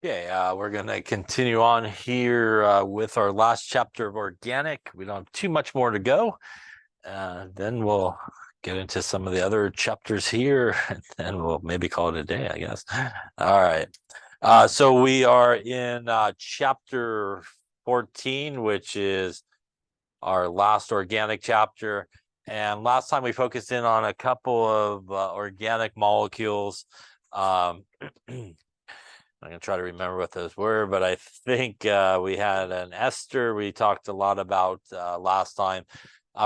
Okay, we're going to continue on here with our last chapter of organic. We don't have too much more to go. Then we'll get into some of the other chapters here, and then we'll maybe call it a day, I guess. All right. So we are in chapter 14, which is our last organic chapter. And last time we focused in on a couple of organic molecules. I'm going to try to remember what those were, but I think we had an ester we talked a lot about last time.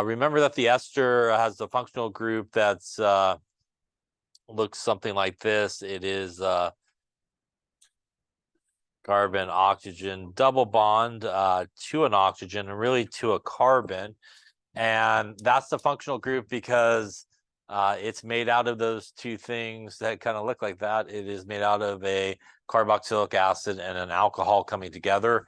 Remember that the ester has the functional group that's looks something like this. It is carbon, oxygen, double bond to an oxygen and really to a carbon. And that's the functional group because it's made out of those two things that kind of look like that. It is made out of a carboxylic acid and an alcohol coming together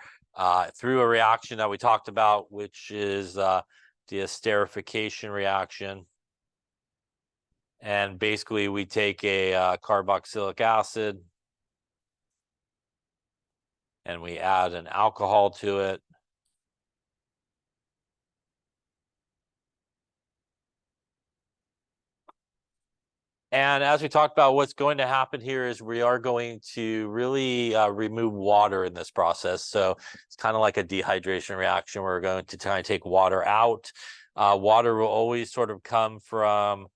through a reaction that we talked about, which is the esterification reaction. And basically, we take a carboxylic acid and we add an alcohol to it. And as we talked about, what's going to happen here is we are going to really remove water in this process. So it's kind of like a dehydration reaction. We're going to try and take water out. Water will always sort of come from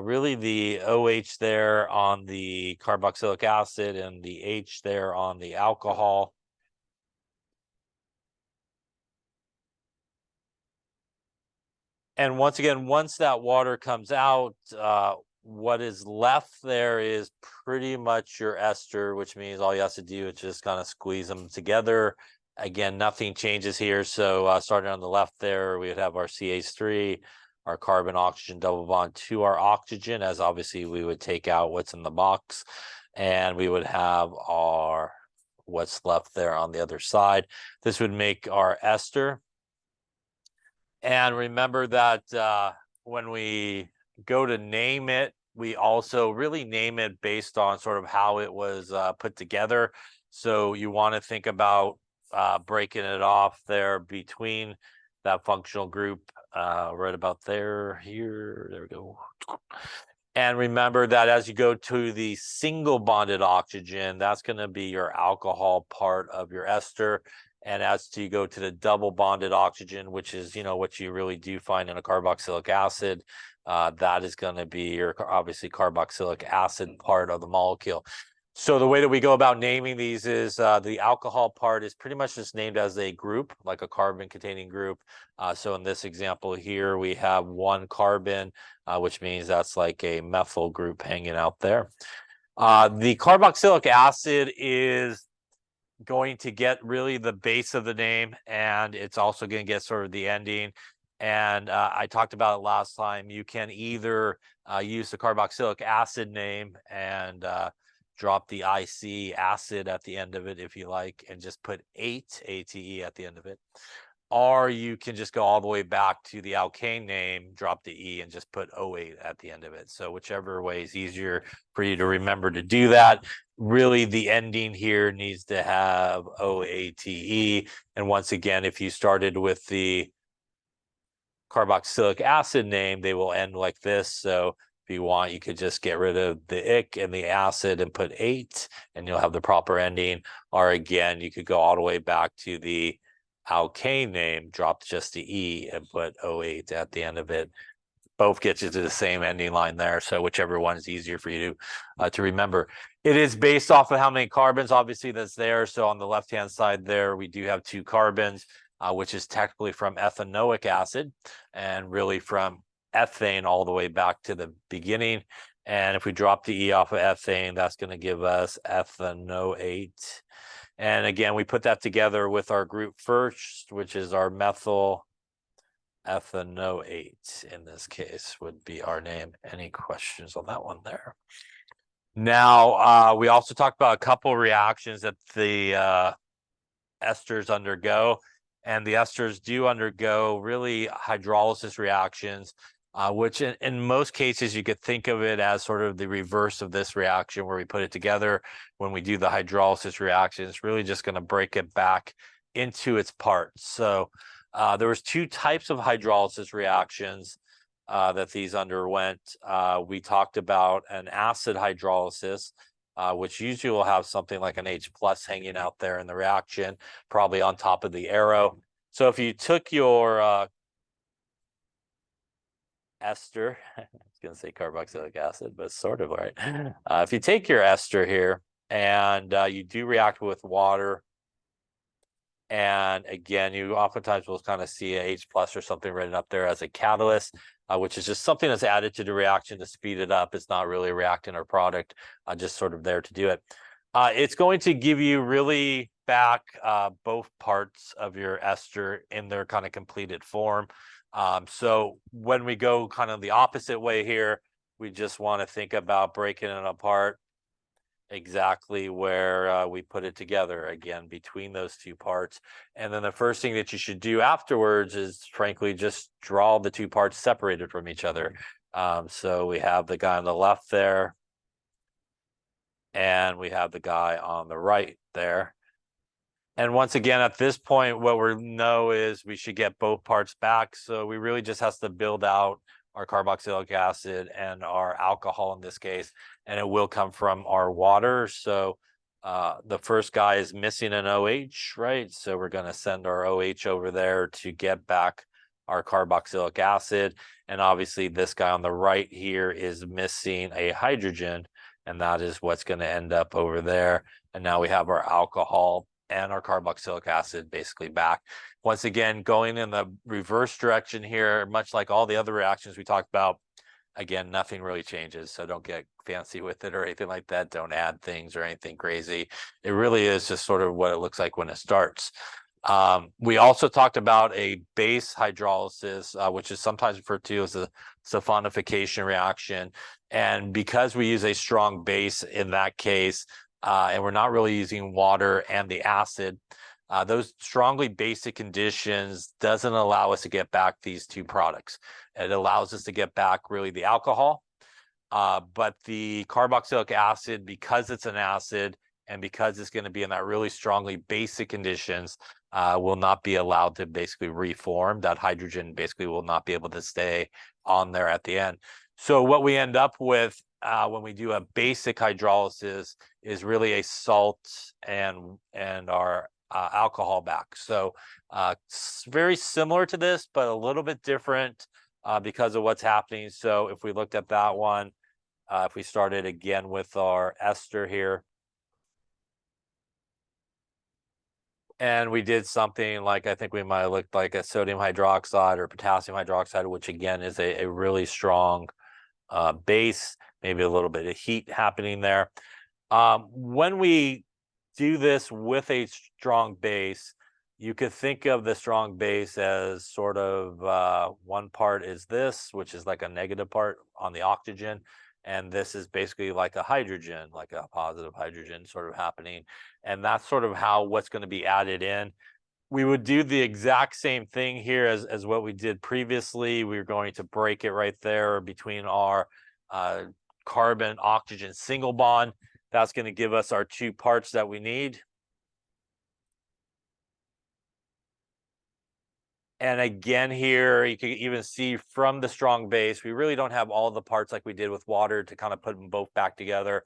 really the OH there on the carboxylic acid and the H there on the alcohol. And once again, once that water comes out, what is left there is pretty much your ester, which means all you have to do is just kind of squeeze them together. Again, nothing changes here. So starting on the left there, we would have our CH3, our carbon oxygen double bond to our oxygen, as obviously we would take out what's in the box, and we would have our what's left there on the other side. This would make our ester. And remember that when we go to name it, we also really name it based on sort of how it was put together. So you want to think about breaking it off there between that functional group right about there, here, there we go. And remember that as you go to the single bonded oxygen, that's going to be your alcohol part of your ester. And as you go to the double bonded oxygen, which is, what you really do find in a carboxylic acid, that is going to be your obviously carboxylic acid part of the molecule. So the way that we go about naming these is the alcohol part is pretty much just named as a group, like a carbon containing group. So in this example here, we have one carbon, which means that's like a methyl group hanging out there. The carboxylic acid is going to get really the base of the name, and it's also going to get sort of the ending. And I talked about it last time. You can either use the carboxylic acid name and drop the IC acid at the end of it if you like, and just put 8 ATE at the end of it. Or you can just go all the way back to the alkane name, drop the E, and just put 08 at the end of it. So whichever way is easier for you to remember to do that. Really, the ending here needs to have OATE. And once again, if you started with the carboxylic acid name, they will end like this. So if you want, you could just get rid of the ick and the acid and put 8, and you'll have the proper ending. Or again, you could go all the way back to the alkane name, drop just the E and put 08 at the end of it. Both get you to the same ending line there. So whichever one is easier for you to remember. It is based off of how many carbons, obviously, that's there. So on the left-hand side there, we do have 2 carbons, which is technically from ethanoic acid and really from ethane all the way back to the beginning. And if we drop the E off of ethane, that's going to give us ethanoate. And again, we put that together with our group first, which is our methyl ethanoate in this case would be our name. Any questions on that one there? Now, we also talked about a couple reactions that the esters undergo, and the esters do undergo really hydrolysis reactions. which in most cases you could think of it as sort of the reverse of this reaction where we put it together. When we do the hydrolysis reaction, it's really just going to break it back into its parts. So there was two types of hydrolysis reactions that these underwent. We talked about an acid hydrolysis, which usually will have something like an H plus hanging out there in the reaction, probably on top of the arrow. So if you took your ester, I was going to say carboxylic acid, but sort of right. If you take your ester here and you do react with water, and again, you oftentimes will kind of see a H plus or something written up there as a catalyst, which is just something that's added to the reaction to speed it up. It's not really a reactant or product, just sort of there to do it. It's going to give you really back both parts of your ester in their kind of completed form. So when we go kind of the opposite way here, we just want to think about breaking it apart exactly where we put it together again between those two parts. And then the first thing that you should do afterwards is frankly just draw the two parts separated from each other. So we have the guy on the left there, and we have the guy on the right there. And once again, at this point, what we know is we should get both parts back. So we really just have to build out our carboxylic acid and our alcohol in this case, and it will come from our water. So the first guy is missing an OH, right? So we're going to send our OH over there to get back our carboxylic acid. And obviously this guy on the right here is missing a hydrogen, and that is what's going to end up over there. And now we have our alcohol and our carboxylic acid basically back. Once again, going in the reverse direction here, much like all the other reactions we talked about, again, nothing really changes. So don't get fancy with it or anything like that. Don't add things or anything crazy. It really is just sort of what it looks like when it starts. We also talked about a base hydrolysis, which is sometimes referred to as a sulfonification reaction. And because we use a strong base in that case, and we're not really using water and the acid, those strongly basic conditions doesn't allow us to get back these two products. It allows us to get back really the alcohol, but the carboxylic acid, because it's an acid and because it's going to be in that really strongly basic conditions, will not be allowed to basically reform. That hydrogen basically will not be able to stay on there at the end. So what we end up with when we do a basic hydrolysis is really a salt and our alcohol back. So very similar to this, but a little bit different because of what's happening. So if we looked at that one, if we started again with our ester here, and we did something like, I think we might have looked like a sodium hydroxide or potassium hydroxide, which again is a really strong base, maybe a little bit of heat happening there. When we do this with a strong base, you could think of the strong base as sort of one part is this, which is like a negative part on the oxygen, and this is basically like a hydrogen, like a positive hydrogen sort of happening. And that's sort of how what's going to be added in. We would do the exact same thing here as what we did previously. We're going to break it right there between our carbon oxygen single bond. That's going to give us our two parts that we need. And again here, you can even see from the strong base, we really don't have all the parts like we did with water to kind of put them both back together.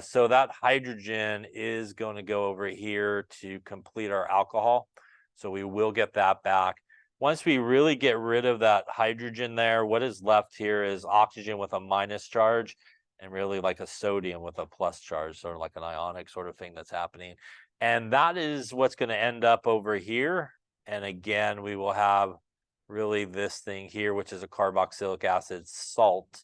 So that hydrogen is going to go over here to complete our alcohol. So we will get that back. Once we really get rid of that hydrogen there, what is left here is oxygen with a minus charge and really like a sodium with a plus charge, sort of like an ionic sort of thing that's happening. And that is what's going to end up over here. And again, we will have really this thing here, which is a carboxylic acid salt.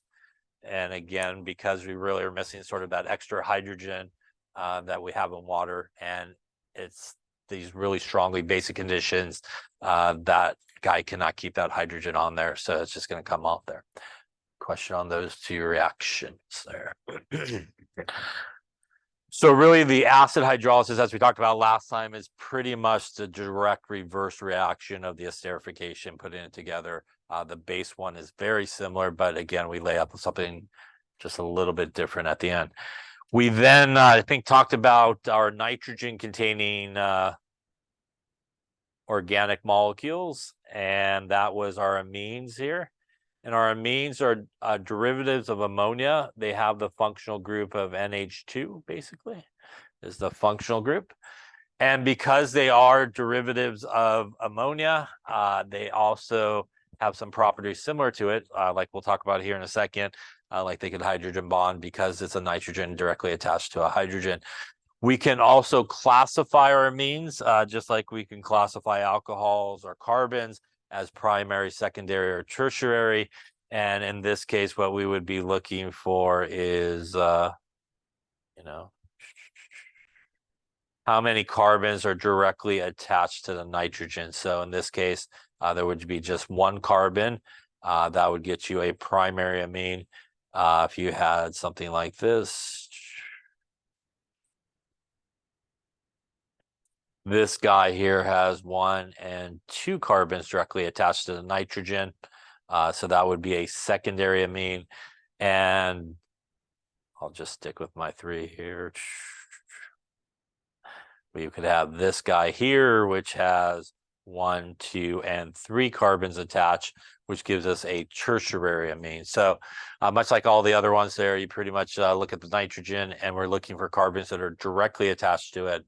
And again, because we really are missing sort of that extra hydrogen that we have in water, and it's these really strongly basic conditions, that guy cannot keep that hydrogen on there. So it's just going to come off there. Question on those two reactions there. So really the acid hydrolysis, as we talked about last time, is pretty much the direct reverse reaction of the esterification, putting it together. The base one is very similar, but again, we lay up something just a little bit different at the end. We then, I think, talked about our nitrogen-containing organic molecules, and that was our amines here. And our amines are derivatives of ammonia. They have the functional group of NH2, basically, is the functional group. And because they are derivatives of ammonia, they also have some properties similar to it, like we'll talk about here in a second, like they could hydrogen bond because it's a nitrogen directly attached to a hydrogen. We can also classify our amines, just like we can classify alcohols or carbons as primary, secondary, or tertiary. And in this case, what we would be looking for is, you know, how many carbons are directly attached to the nitrogen. So in this case, there would be just one carbon. That would get you a primary amine. If you had something like this, this guy here has 1 and 2 carbons directly attached to the nitrogen. So that would be a secondary amine. And I'll just stick with my 3 here. You could have this guy here, which has 1, 2, and 3 carbons attached, which gives us a tertiary amine. So much like all the other ones there, you pretty much look at the nitrogen and we're looking for carbons that are directly attached to it.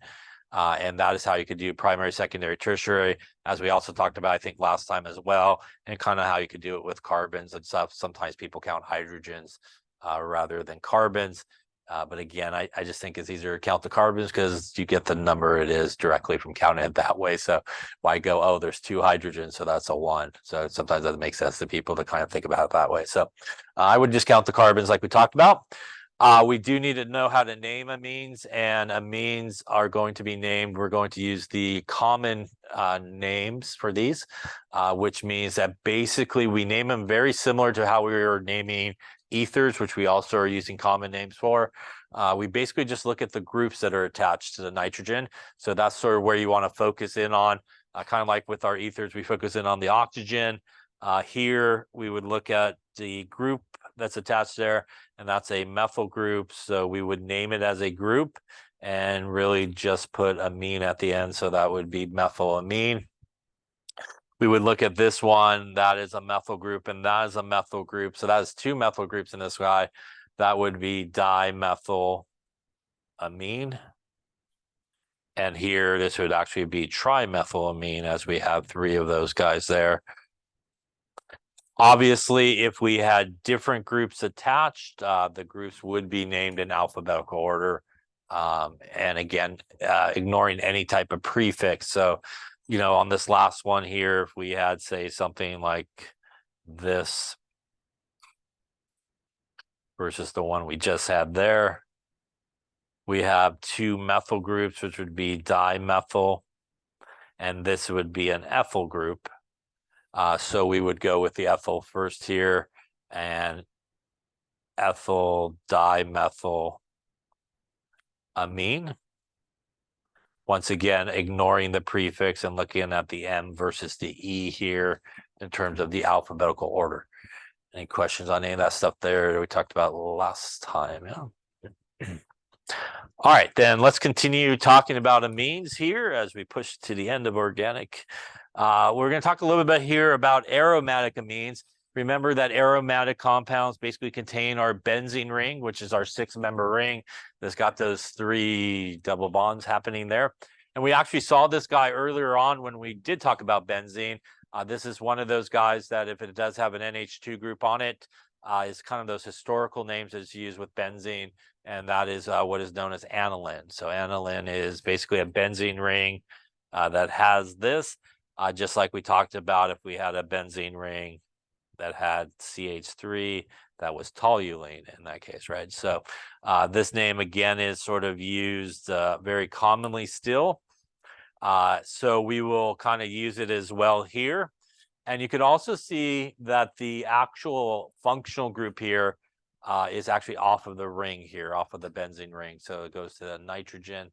And that is how you could do primary, secondary, tertiary, as we also talked about, I think, last time as well, and kind of how you could do it with carbons and stuff. Sometimes people count hydrogens rather than carbons. But again, I just think it's easier to count the carbons because you get the number it is directly from counting it that way. So why go, oh, there's 2 hydrogens, so that's a 1. So sometimes that makes sense to people to kind of think about it that way. So I would just count the carbons like we talked about. We do need to know how to name amines, and amines are going to be named. We're going to use the common names for these, which means that basically we name them very similar to how we were naming ethers, which we also are using common names for. We basically just look at the groups that are attached to the nitrogen. So that's sort of where you want to focus in on, kind of like with our ethers, we focus in on the oxygen. Here, we would look at the group that's attached there, and that's a methyl group. So we would name it as a group and really just put amine at the end. So that would be methylamine. We would look at this one, that is a methyl group, and that is a methyl group. So that is 2 methyl groups in this guy. That would be dimethylamine. And here, this would actually be trimethylamine, as we have 3 of those guys there. Obviously, if we had different groups attached, the groups would be named in alphabetical order. And again, ignoring any type of prefix. So, on this last one here, if we had, say, something like this versus the one we just had there, we have 2 methyl groups, which would be dimethyl, and this would be an ethyl group. So we would go with the ethyl first here, and ethyl dimethyl amine. Once again, ignoring the prefix and looking at the M versus the E here in terms of the alphabetical order. Any questions on any of that stuff there that we talked about last time? Yeah. All right, then let's continue talking about amines here as we push to the end of organic. We're going to talk a little bit here about aromatic amines. Remember that aromatic compounds basically contain our benzene ring, which is our 6-member ring that's got those 3 double bonds happening there. And we actually saw this guy earlier on when we did talk about benzene. This is one of those guys that if it does have an NH2 group on it, is kind of those historical names that's used with benzene, and that is what is known as aniline. So aniline is basically a benzene ring that has this, just like we talked about if we had a benzene ring that had CH3, that was toluene in that case, right? So this name again is sort of used very commonly still. So we will kind of use it as well here. And you could also see that the actual functional group here is actually off of the ring here, off of the benzene ring. So it goes to the nitrogen.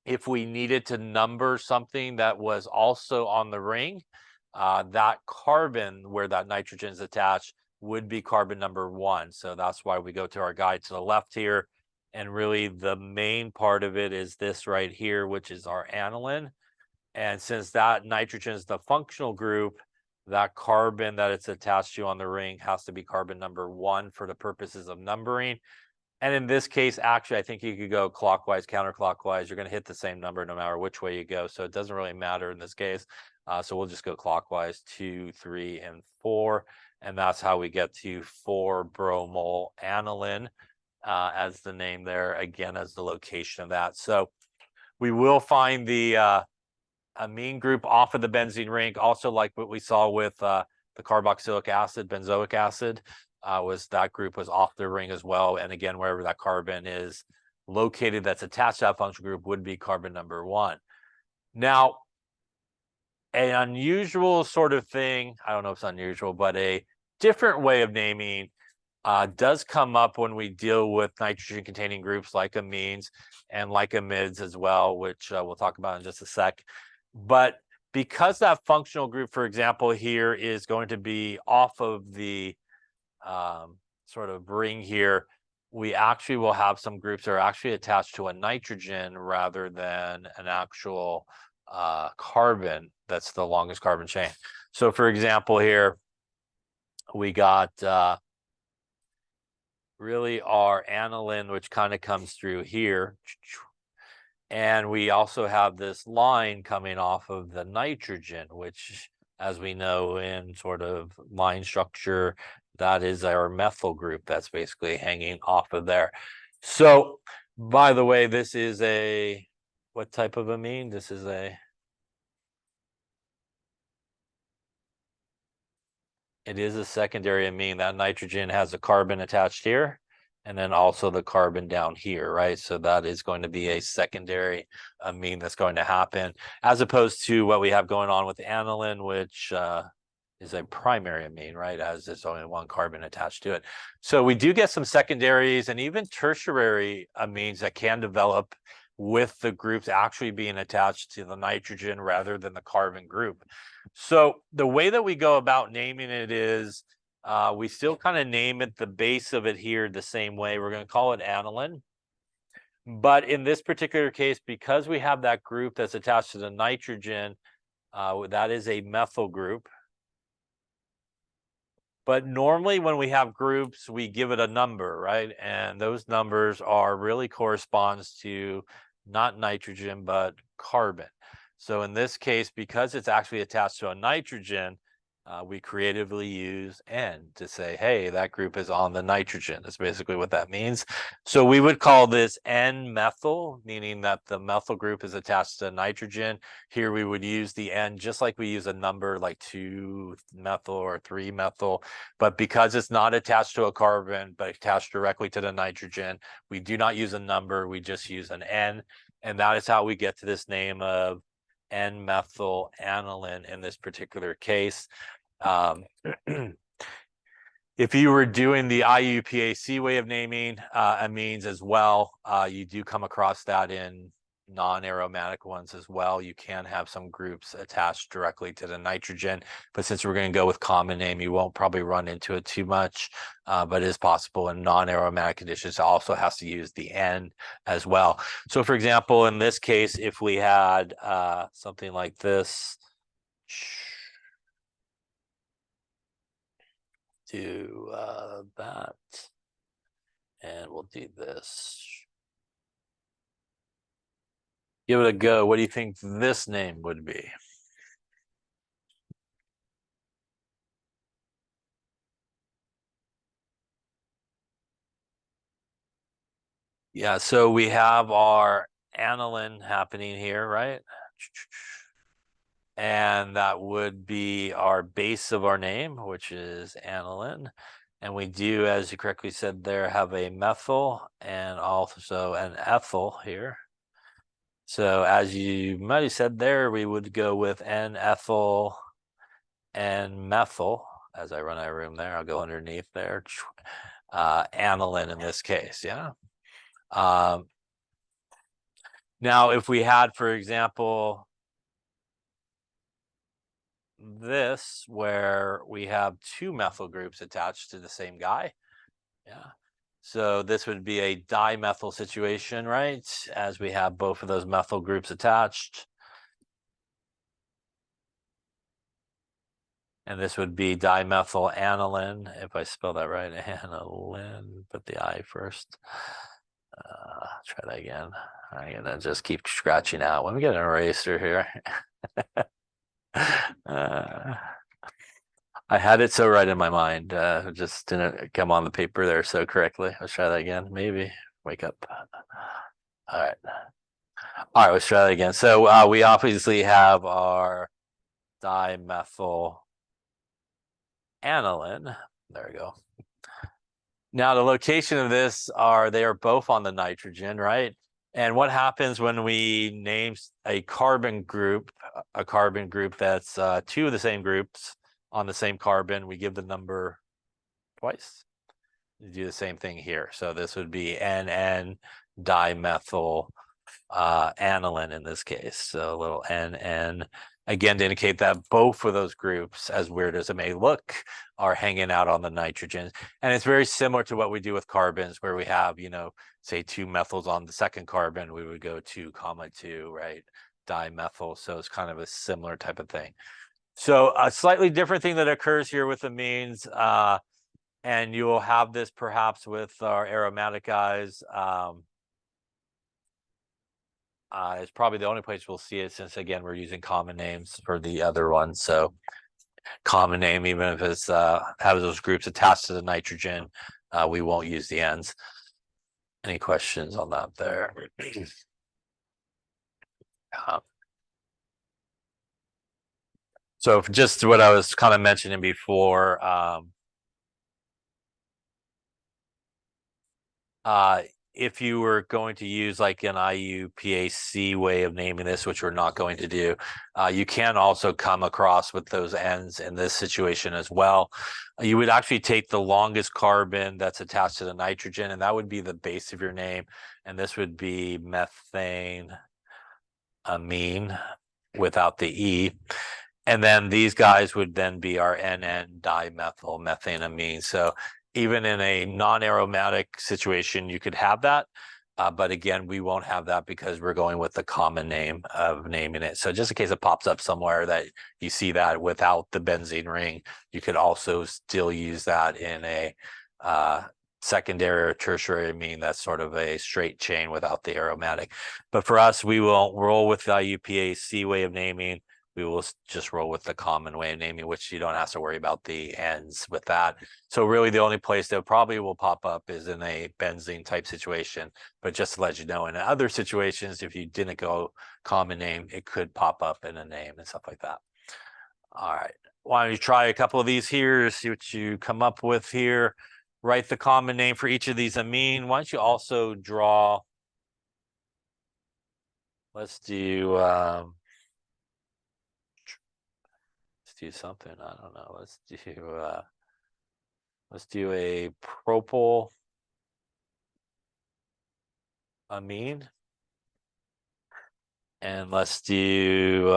If we needed to number something that was also on the ring, that carbon where that nitrogen is attached would be carbon number 1. So that's why we go to our guide to the left here. And really the main part of it is this right here, which is our aniline. And since that nitrogen is the functional group, that carbon that it's attached to on the ring has to be carbon number 1 for the purposes of numbering. And in this case, actually, I think you could go clockwise, counterclockwise. You're going to hit the same number no matter which way you go. So it doesn't really matter in this case. So we'll just go clockwise, 2, 3, and 4. And that's how we get to 4-bromyl aniline as the name there, again, as the location of that. So we will find the amine group off of the benzene ring, also like what we saw with the carboxylic acid, benzoic acid. Was that group was off the ring as well. And again, wherever that carbon is located that's attached to that functional group would be carbon number 1. Now, an unusual sort of thing, I don't know if it's unusual, but a different way of naming does come up when we deal with nitrogen containing groups like amines and like amides as well, which we'll talk about in just a sec. But because that functional group, for example, here is going to be off of the sort of ring here, we actually will have some groups that are actually attached to a nitrogen rather than an actual carbon that's the longest carbon chain. So for example, here we got really our aniline, which kind of comes through here. And we also have this line coming off of the nitrogen, which, as we know in sort of line structure, that is our methyl group that's basically hanging off of there. So, by the way, this is a, what type of amine? This is a, it is a secondary amine. That nitrogen has a carbon attached here, and then also the carbon down here, right? So that is going to be a secondary amine that's going to happen, as opposed to what we have going on with aniline, which is a primary amine, right? As there's only 1 carbon attached to it. So we do get some secondaries and even tertiary amines that can develop with the groups actually being attached to the nitrogen rather than the carbon group. So the way that we go about naming it is we still kind of name it the base of it here the same way. We're going to call it aniline. But in this particular case, because we have that group that's attached to the nitrogen, that is a methyl group. But normally when we have groups, we give it a number, right? And those numbers are really corresponds to not nitrogen, but carbon. So in this case, because it's actually attached to a nitrogen, we creatively use N to say, hey, that group is on the nitrogen. That's basically what that means. So we would call this N-methyl, meaning that the methyl group is attached to nitrogen. Here we would use the N just like we use a number like 2-methyl or 3-methyl. But because it's not attached to a carbon, but attached directly to the nitrogen, we do not use a number. We just use an N. And that is how we get to this name of N-methyl aniline in this particular case. If you were doing the IUPAC way of naming amines as well, you do come across that in non-aromatic ones as well. You can have some groups attached directly to the nitrogen, but since we're going to go with common name, you won't probably run into it too much, but it is possible in non-aromatic conditions. It also has to use the N as well. So for example, in this case, if we had something like this, do that, and we'll do this. Give it a go. What do you think this name would be? Yeah, so we have our aniline happening here, right? And that would be our base of our name, which is aniline. And we do, as you correctly said there, have a methyl and also an ethyl here. So as you might have said there, we would go with N-ethyl and methyl. as I run out of room there, I'll go underneath there. Aniline in this case, yeah. Now, if we had, for example, this where we have two methyl groups attached to the same guy, yeah. So this would be a dimethyl situation, right? As we have both of those methyl groups attached. And this would be dimethyl aniline, if I spell that right. Aniline, put the I first. Try that again. I'm gonna just keep scratching out. Let me get an eraser here. I had it so right in my mind. Just didn't come on the paper there so correctly. Let's try that again. Maybe wake up. All right. All right, let's try that again. So we obviously have our dimethyl aniline. There we go. Now the location of this they are both on the nitrogen, right? And what happens when we name a carbon group that's two of the same groups on the same carbon, we give the number twice. You do the same thing here. So this would be NN dimethyl aniline in this case. So a little NN, again, to indicate that both of those groups, as weird as it may look, are hanging out on the nitrogen. And it's very similar to what we do with carbons, where we have, say 2 methyls on the second carbon, we would go 2, 2, right? Dimethyl. So it's kind of a similar type of thing. So a slightly different thing that occurs here with amines, and you will have this perhaps with our aromatic guys. It's probably the only place we'll see it, since again we're using common names for the other ones. So common name, even if it's have those groups attached to the nitrogen, we won't use the ends. Any questions on that there? So just what I was kind of mentioning before, if you were going to use like an IUPAC way of naming this, which we're not going to do, you can also come across with those ends in this situation as well. You would actually take the longest carbon that's attached to the nitrogen, and that would be the base of your name. And this would be methane amine without the E. And then these guys would then be our NN dimethyl methanamine. So even in a non-aromatic situation, you could have that. But again, we won't have that because we're going with the common name of naming it. So just in case it pops up somewhere that you see that without the benzene ring, you could also still use that in a secondary or tertiary amine that's sort of a straight chain without the aromatic. But for us, we won't roll with the IUPAC way of naming. We will just roll with the common way of naming, which you don't have to worry about the ends with that. So really the only place that probably will pop up is in a benzene type situation. But just to let you know, in other situations, if you didn't go common name, it could pop up in a name and stuff like that. All right. Why don't you try a couple of these here, see what you come up with here. Write the common name for each of these amine. Why don't you also draw, let's do something. I don't know. Let's do a propyl amine. And let's do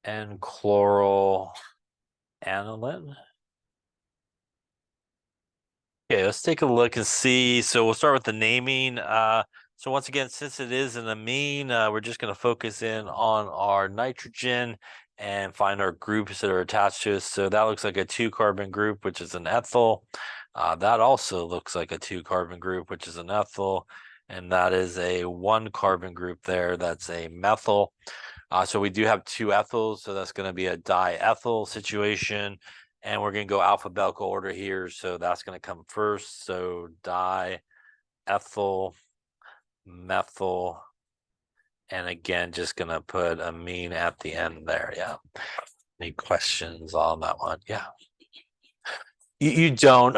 and chloral aniline. Okay, let's take a look and see. So we'll start with the naming. So once again, since it is an amine, we're just going to focus in on our nitrogen and find our groups that are attached to us. So that looks like a 2-carbon group, which is an ethyl. That also looks like a 2-carbon group, which is an ethyl. And that is a 1-carbon group there. That's a methyl. So we do have 2 ethyls, so that's going to be a diethyl situation. And we're going to go alphabetical order here. So that's going to come first. So diethyl, methyl, and again, just going to put amine at the end there. Yeah. Any questions on that one? Yeah. You don't.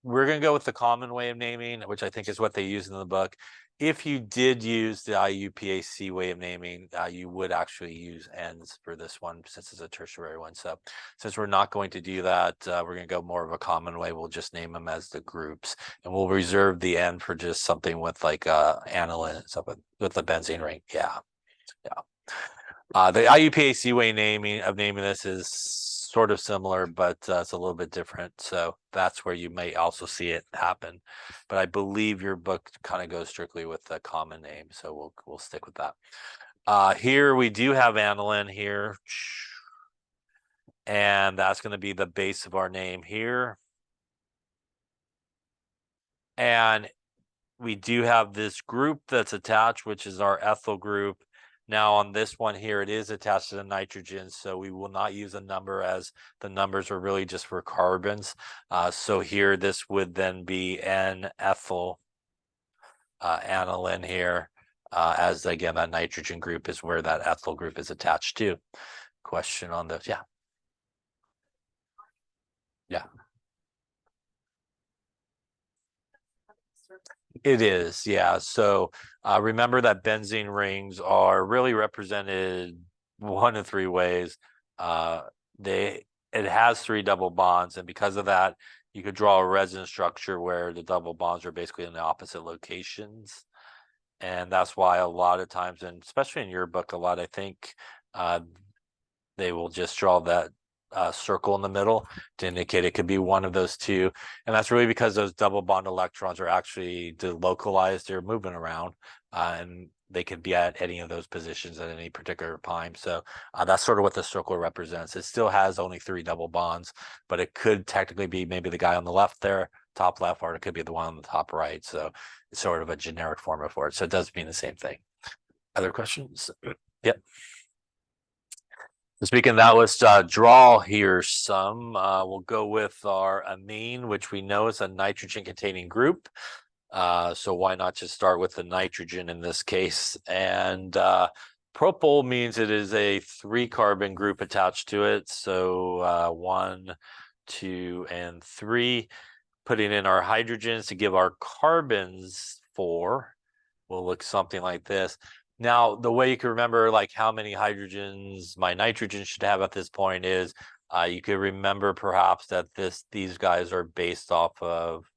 We're gonna go with the common way of naming, which I think is what they use in the book. If you did use the IUPAC way of naming, you would actually use ends for this one since it's a tertiary one. So since we're not going to do that, we're going to go more of a common way. We'll just name them as the groups, and we'll reserve the end for just something with like aniline and stuff with the benzene ring. Yeah, yeah. The IUPAC way naming this is sort of similar, but it's a little bit different. So that's where you may also see it happen. But I believe your book kind of goes strictly with the common name, so we'll stick with that. Here we do have aniline here, and that's going to be the base of our name here. And we do have this group that's attached, which is our ethyl group. Now on this one here, it is attached to the nitrogen, so we will not use a number as the numbers are really just for carbons. So here, this would then be N-ethyl aniline here, as again, that nitrogen group is where that ethyl group is attached to. Question on this? Yeah. Yeah. It is, yeah. So remember that benzene rings are really represented one of three ways. It has three double bonds, and because of that, you could draw a resin structure where the double bonds are basically in the opposite locations. And that's why a lot of times, and especially in your book, I think they will just draw that circle in the middle to indicate it could be one of those two. And that's really because those double bond electrons are actually delocalized. They're moving around, and they could be at any of those positions at any particular time. So that's sort of what the circle represents. It still has only three double bonds, but it could technically be maybe the guy on the left there, top left, or it could be the one on the top right. So it's sort of a generic form for it. So it does mean the same thing. Other questions? Yep. Speaking of that, let's draw here some. We'll go with our amine, which we know is a nitrogen-containing group. So why not just start with the nitrogen in this case? And propyl means it is a 3-carbon group attached to it. So 1, 2, and 3. Putting in our hydrogens to give our carbons 4 will look something like this. Now, the way you can remember like how many hydrogens my nitrogen should have at this point is you could remember perhaps that these guys are based off of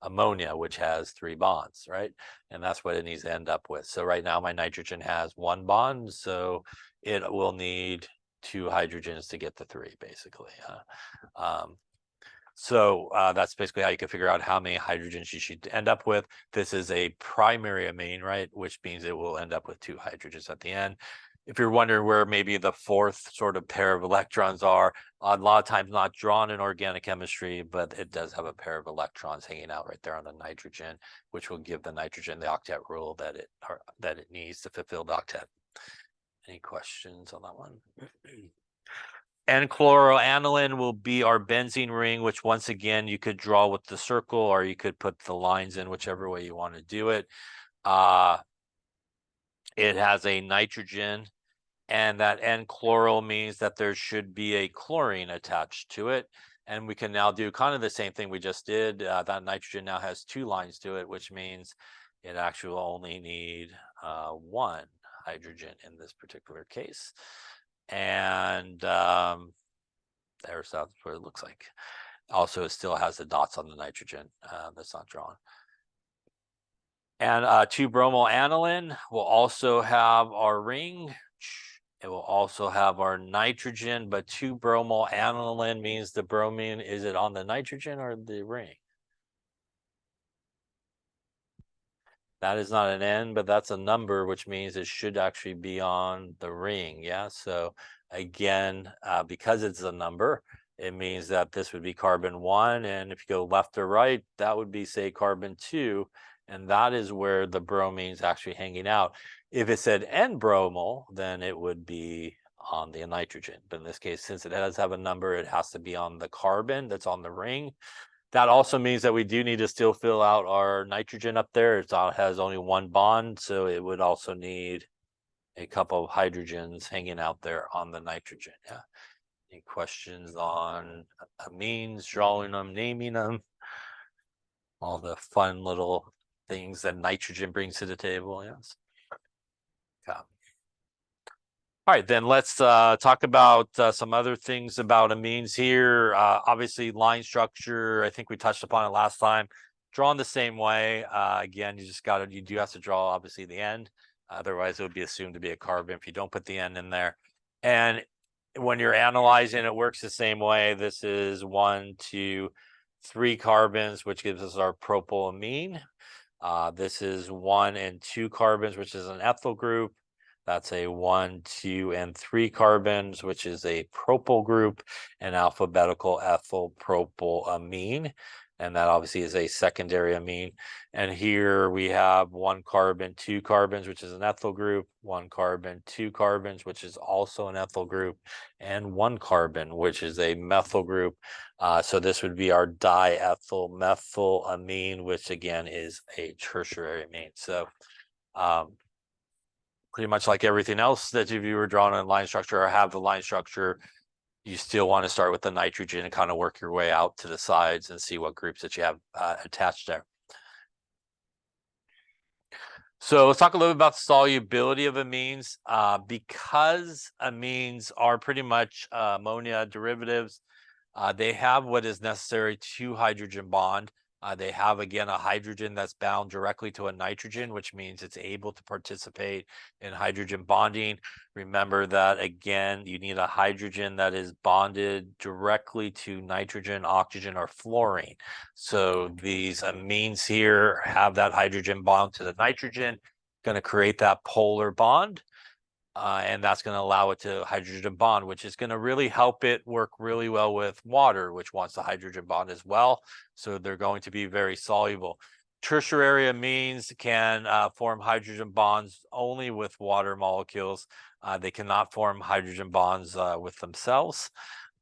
ammonia, which has 3 bonds, right? And that's what it needs to end up with. So right now my nitrogen has 1 bond, so it will need 2 hydrogens to get the 3, basically. So that's basically how you can figure out how many hydrogens you should end up with. This is a primary amine, right? Which means it will end up with 2 hydrogens at the end. If you're wondering where maybe the 4th sort of pair of electrons are, a lot of times not drawn in organic chemistry, but it does have a pair of electrons hanging out right there on the nitrogen, which will give the nitrogen the octet rule that it needs to fulfill the octet. Any questions on that one? N-chloroaniline will be our benzene ring, which once again, you could draw with the circle or you could put the lines in whichever way you want to do it. It has a nitrogen, and that N-chloral means that there should be a chlorine attached to it. And we can now do kind of the same thing we just did. That nitrogen now has 2 lines to it, which means it actually will only need 1 hydrogen in this particular case. And there's that's what it looks like. Also, it still has the dots on the nitrogen that's not drawn. And 2-bromol aniline will also have our ring. It will also have our nitrogen, but 2-bromol aniline means the bromine, is it on the nitrogen or the ring? That is not an N, but that's a number, which means it should actually be on the ring. Yeah. So again, because it's a number, it means that this would be carbon 1. And if you go left or right, that would be, say, carbon 2. And that is where the bromine is actually hanging out. If it said N-bromol, then it would be on the nitrogen. But in this case, since it does have a number, it has to be on the carbon that's on the ring. That also means that we do need to still fill out our nitrogen up there. It has only 1 bond, so it would also need a couple of hydrogens hanging out there on the nitrogen. Yeah. Any questions on amines, drawing them, naming them? All the fun little things that nitrogen brings to the table, yes. Yeah. All right, then let's talk about some other things about amines here. Obviously, line structure, I think we touched upon it last time. Drawn the same way. Again, you do have to draw, obviously, the end. Otherwise, it would be assumed to be a carbon if you don't put the end in there. And when you're analyzing, it works the same way. This is 1, 2, 3 carbons, which gives us our propylamine. This is 1 and 2 carbons, which is an ethyl group. That's a 1, 2, and 3 carbons, which is a propyl group, and alphabetical ethyl propylamine. And that obviously is a secondary amine. And here we have 1 carbon, 2 carbons, which is an ethyl group, 1 carbon, 2 carbons, which is also an ethyl group, and 1 carbon, which is a methyl group. So this would be our diethyl methylamine, which again is a tertiary amine. So pretty much like everything else that if you were drawing a line structure or have the line structure, you still want to start with the nitrogen and kind of work your way out to the sides and see what groups that you have attached there. So let's talk a little bit about the solubility of amines. Because amines are pretty much ammonia derivatives, they have what is necessary to hydrogen bond. They have, again, a hydrogen that's bound directly to a nitrogen, which means it's able to participate in hydrogen bonding. Remember that, again, you need a hydrogen that is bonded directly to nitrogen, oxygen, or fluorine. So these amines here have that hydrogen bond to the nitrogen, going to create that polar bond. And that's going to allow it to hydrogen bond, which is going to really help it work really well with water, which wants the hydrogen bond as well. So they're going to be very soluble. Tertiary amines can form hydrogen bonds only with water molecules. They cannot form hydrogen bonds with themselves.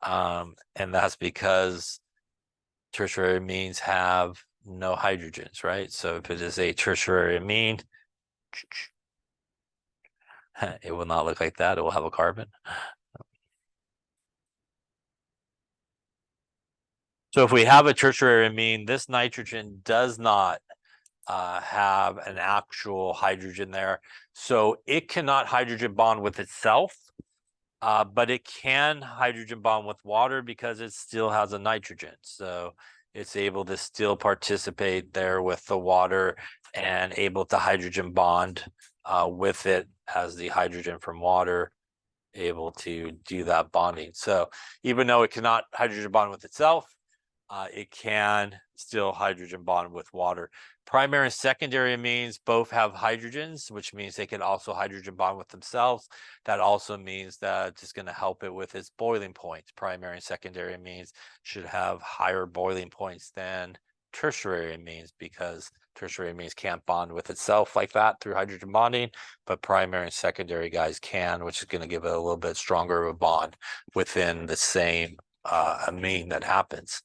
And that's because tertiary amines have no hydrogens, right? So if it is a tertiary amine, it will not look like that. It will have a carbon. So if we have a tertiary amine, this nitrogen does not have an actual hydrogen there. So it cannot hydrogen bond with itself, but it can hydrogen bond with water because it still has a nitrogen. So it's able to still participate there with the water and able to hydrogen bond with it as the hydrogen from water, able to do that bonding. So even though it cannot hydrogen bond with itself, it can still hydrogen bond with water. Primary and secondary amines both have hydrogens, which means they can also hydrogen bond with themselves. That also means that it's going to help it with its boiling points. Primary and secondary amines should have higher boiling points than tertiary amines because tertiary amines can't bond with itself like that through hydrogen bonding, but primary and secondary guys can, which is going to give it a little bit stronger of a bond within the same amine that happens.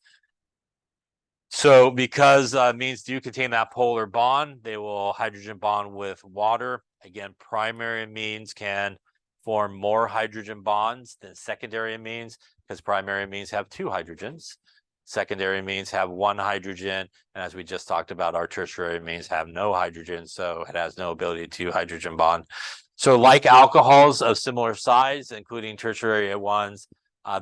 So because amines do contain that polar bond, they will hydrogen bond with water. Again, primary amines can form more hydrogen bonds than secondary amines because primary amines have 2 hydrogens. Secondary amines have 1 hydrogen. And as we just talked about, our tertiary amines have no hydrogen, so it has no ability to hydrogen bond. So like alcohols of similar size, including tertiary ones,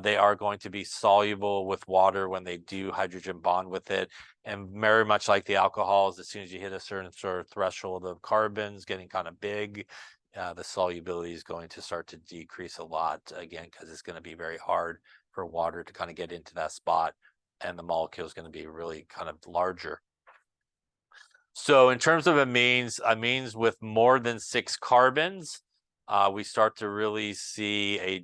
they are going to be soluble with water when they do hydrogen bond with it. And very much like the alcohols, as soon as you hit a certain sort of threshold of carbons getting kind of big, the solubility is going to start to decrease a lot, again, because it's going to be very hard for water to kind of get into that spot. And the molecule is going to be really kind of larger. So in terms of amines with more than 6 carbons, we start to really see a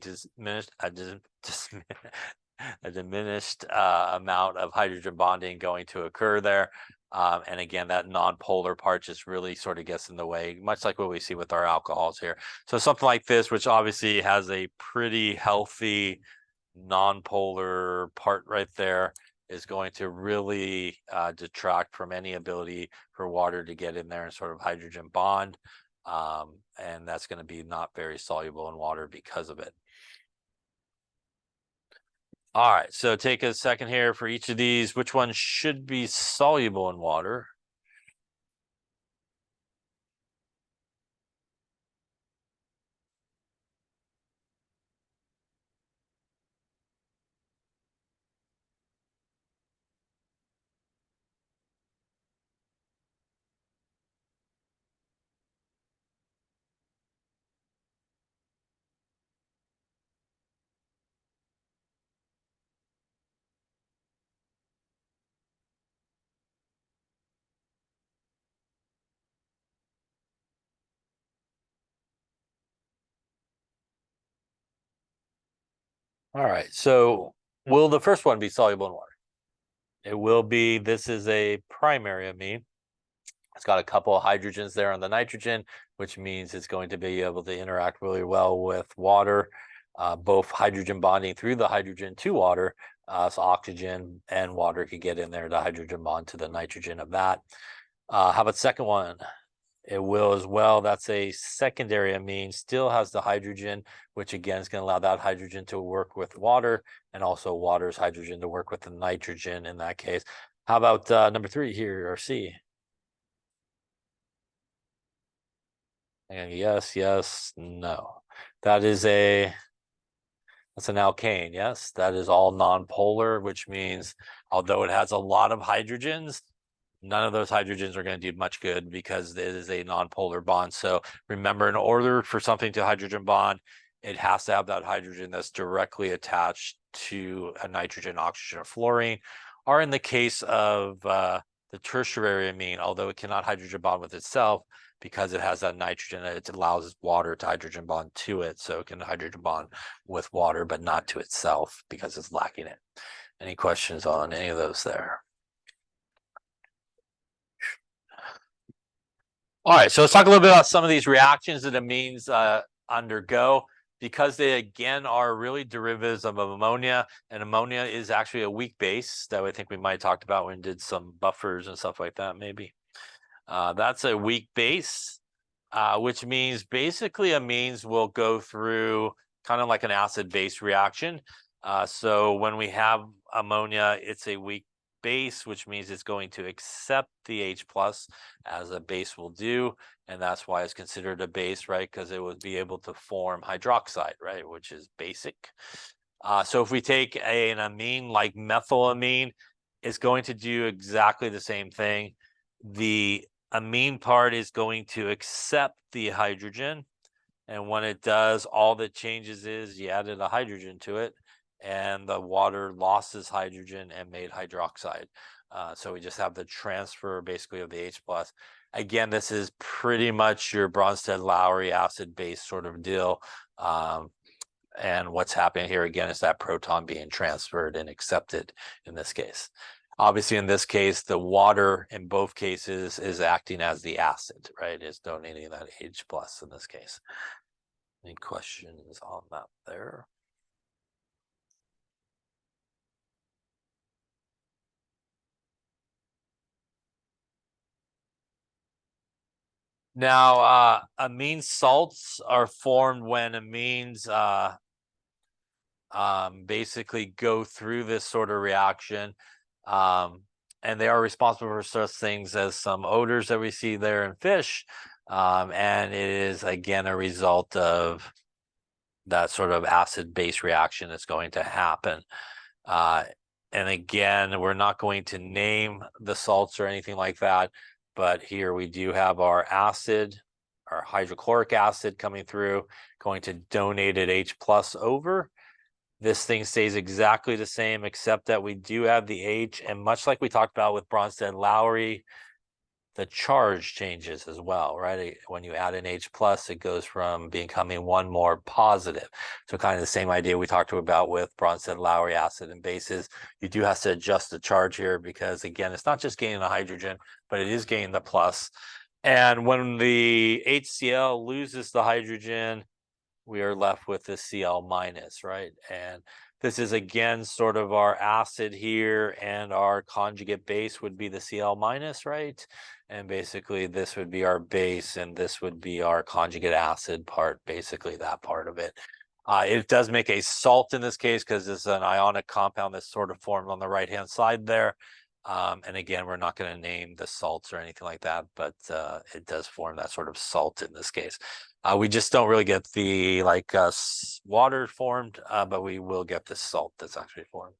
diminished amount of hydrogen bonding going to occur there. And again, that non-polar part just really sort of gets in the way, much like what we see with our alcohols here. So something like this, which obviously has a pretty healthy non-polar part right there, is going to really detract from any ability for water to get in there and sort of hydrogen bond. And that's going to be not very soluble in water because of it. All right, so take a second here for each of these. Which one should be soluble in water? All right, so will the first one be soluble in water? It will be. This is a primary amine. It's got a couple of hydrogens there on the nitrogen, which means it's going to be able to interact really well with water, both hydrogen bonding through the hydrogen to water. So oxygen and water could get in there, the hydrogen bond to the nitrogen of that. How about second one? It will as well. That's a secondary amine, still has the hydrogen, which again is going to allow that hydrogen to work with water, and also water's hydrogen to work with the nitrogen in that case. How about number 3 here, or C? And yes, yes, no. That is that's an alkane, yes. That is all nonpolar, which means although it has a lot of hydrogens, none of those hydrogens are going to do much good because it is a nonpolar bond. So remember, in order for something to hydrogen bond, it has to have that hydrogen that's directly attached to a nitrogen, oxygen, or fluorine. Or in the case of the tertiary amine, although it cannot hydrogen bond with itself, because it has that nitrogen, it allows water to hydrogen bond to it. So it can hydrogen bond with water, but not to itself because it's lacking it. Any questions on any of those there? All right, so let's talk a little bit about some of these reactions that amines undergo, because they again are really derivatives of ammonia, and ammonia is actually a weak base that I think we might have talked about when we did some buffers and stuff like that, maybe. That's a weak base, which means basically amines will go through kind of like an acid-base reaction. So when we have ammonia, it's a weak base, which means it's going to accept the H plus as a base will do, and that's why it's considered a base, right? Because it would be able to form hydroxide, right, which is basic. So if we take an amine like methylamine, it's going to do exactly the same thing. The amine part is going to accept the hydrogen, and when it does, all that changes is you added a hydrogen to it, and the water lost its hydrogen and made hydroxide. So we just have the transfer basically of the H plus. Again, this is pretty much your Bronsted-Lowry acid-base sort of deal. And what's happening here again is that proton being transferred and accepted in this case. Obviously, in this case, the water in both cases is acting as the acid, right? It's donating that H plus in this case. Any questions on that there? Now, amine salts are formed when amines basically go through this sort of reaction. And they are responsible for such things as some odors that we see there in fish. And it is, again, a result of that sort of acid-base reaction that's going to happen. And again, we're not going to name the salts or anything like that, but here we do have our acid, our hydrochloric acid coming through, going to donate it H plus over. This thing stays exactly the same, except that we do have the H, and much like we talked about with Bronsted-Lowry, the charge changes as well, right? When you add an H plus, it goes from becoming one more positive. So kind of the same idea we talked about with Bronsted-Lowry acid and bases. You do have to adjust the charge here because, again, it's not just gaining the hydrogen, but it is gaining the plus. And when the HCl loses the hydrogen, we are left with the Cl minus, right? And this is again sort of our acid here, and our conjugate base would be the Cl minus, right? And basically this would be our base, and this would be our conjugate acid part, basically that part of it. It does make a salt in this case because it's an ionic compound that's sort of formed on the right-hand side there. And again, we're not going to name the salts or anything like that, but it does form that sort of salt in this case. We just don't really get the water formed, but we will get the salt that's actually formed.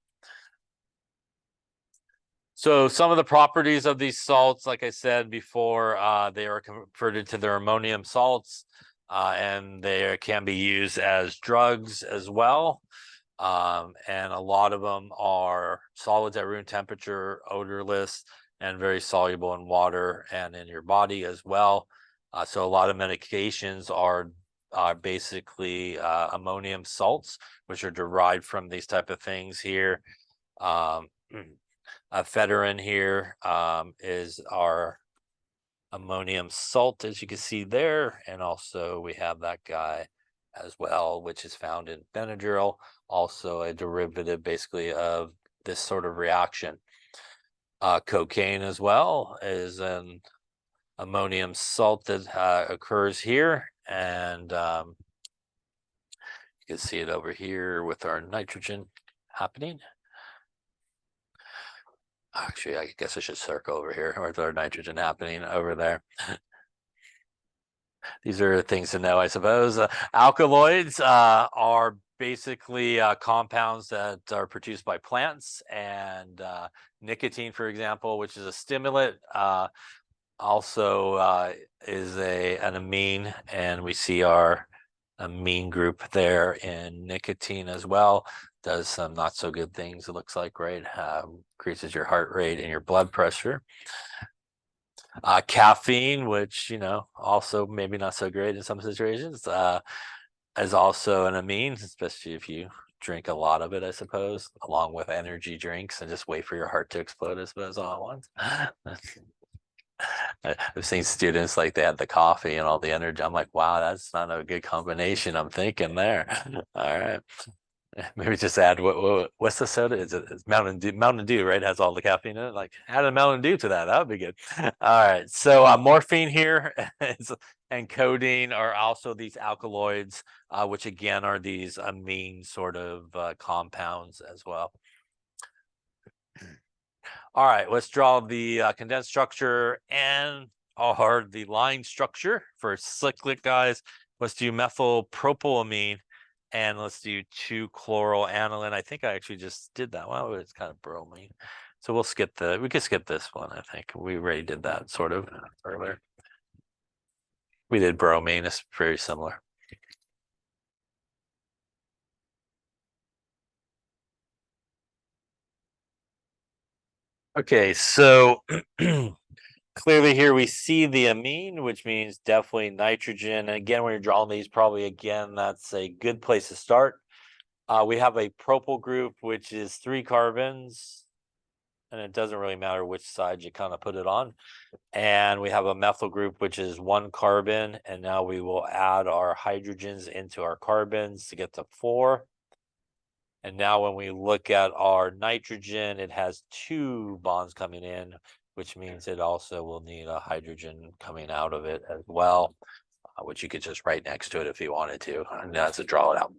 So some of the properties of these salts, like I said before, they are converted to their ammonium salts, and they can be used as drugs as well. And a lot of them are solids at room temperature, odorless, and very soluble in water and in your body as well. So a lot of medications are basically ammonium salts, which are derived from these type of things here. Ephedrine here is our ammonium salt, as you can see there. And also we have that guy as well, which is found in Benadryl, also a derivative basically of this sort of reaction. Cocaine as well is an ammonium salt that occurs here. And you can see it over here with our nitrogen happening. Actually, I guess I should circle over here with our nitrogen happening over there. These are things to know, I suppose. Alkaloids are basically compounds that are produced by plants, and nicotine, for example, which is a stimulant, also is an amine, and we see our amine group there in nicotine as well. Does some not so good things, it looks like, right? Increases your heart rate and your blood pressure. Caffeine, which, also maybe not so great in some situations, is also an amine, especially if you drink a lot of it, I suppose, along with energy drinks and just wait for your heart to explode, I suppose, all at once. I've seen students like they had the coffee and all the energy. I'm like, wow, that's not a good combination. I'm thinking there. All right. Maybe just add what's the soda? It's Mountain Dew. Mountain Dew, right? Has all the caffeine in it. Like add a Mountain Dew to that. That would be good. All right. So morphine here and codeine are also these alkaloids, which again are these amine sort of compounds as well. All right, let's draw the condensed structure and or the line structure for cyclic, guys. Let's do methylpropylamine, and let's do 2-chloroaniline. I think I actually just did that one. Well, it's kind of bromine. So we could skip this one, I think. We already did that sort of earlier. We did bromine, it's very similar. Okay, so clearly here we see the amine, which means definitely nitrogen. And again, when you're drawing these, probably again, that's a good place to start. We have a propyl group, which is 3 carbons, and it doesn't really matter which side you kind of put it on. And we have a methyl group, which is 1 carbon. And now we will add our hydrogens into our carbons to get to 4. And now when we look at our nitrogen, it has 2 bonds coming in, which means it also will need a hydrogen coming out of it as well, which you could just write next to it if you wanted to, and that's to draw it out.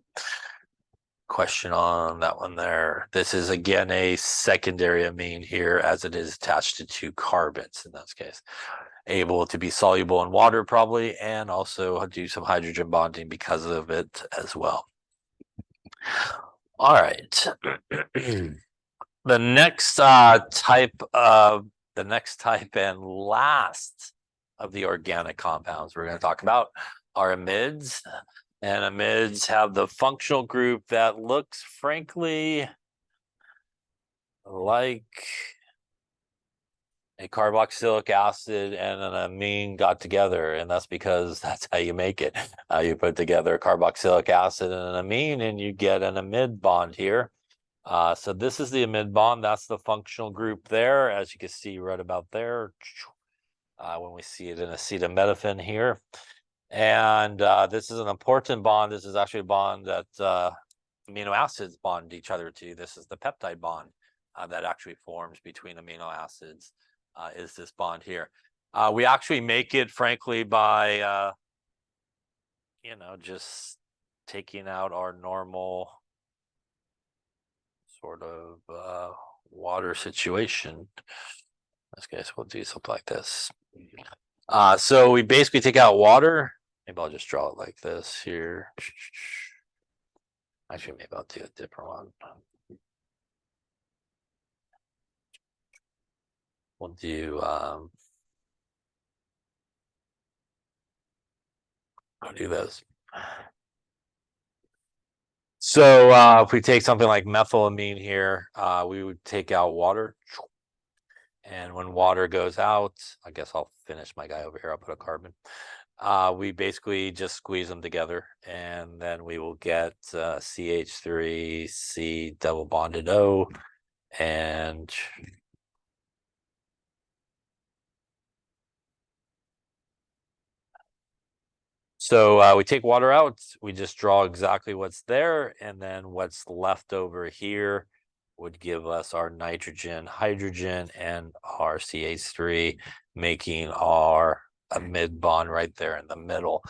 Question on that one there. This is again a secondary amine here, as it is attached to 2 carbons in this case. Able to be soluble in water probably, and also do some hydrogen bonding because of it as well. All right. The next type and last of the organic compounds we're going to talk about are amides. And amides have the functional group that looks, frankly, like a carboxylic acid and an amine got together, and that's because that's how you make it. You put together carboxylic acid and an amine, and you get an amide bond here. So this is the amide bond. That's the functional group there, as you can see right about there. When we see it in acetaminophen here. And this is an important bond. This is actually a bond that amino acids bond each other to. This is the peptide bond that actually forms between amino acids, is this bond here. We actually make it, frankly, by, just taking out our normal sort of water situation. In this case, we'll do something like this. So we basically take out water. Maybe I'll just draw it like this here. Actually, maybe I'll do a different one. We'll do I'll do this. So if we take something like methylamine here, we would take out water. And when water goes out, I guess I'll finish my guy over here. I'll put a carbon. We basically just squeeze them together, and then we will get CH3, C double bonded O, and so we take water out, we just draw exactly what's there, and then what's left over here would give us our nitrogen, hydrogen, and our CH3, making our amide bond right there in the middle.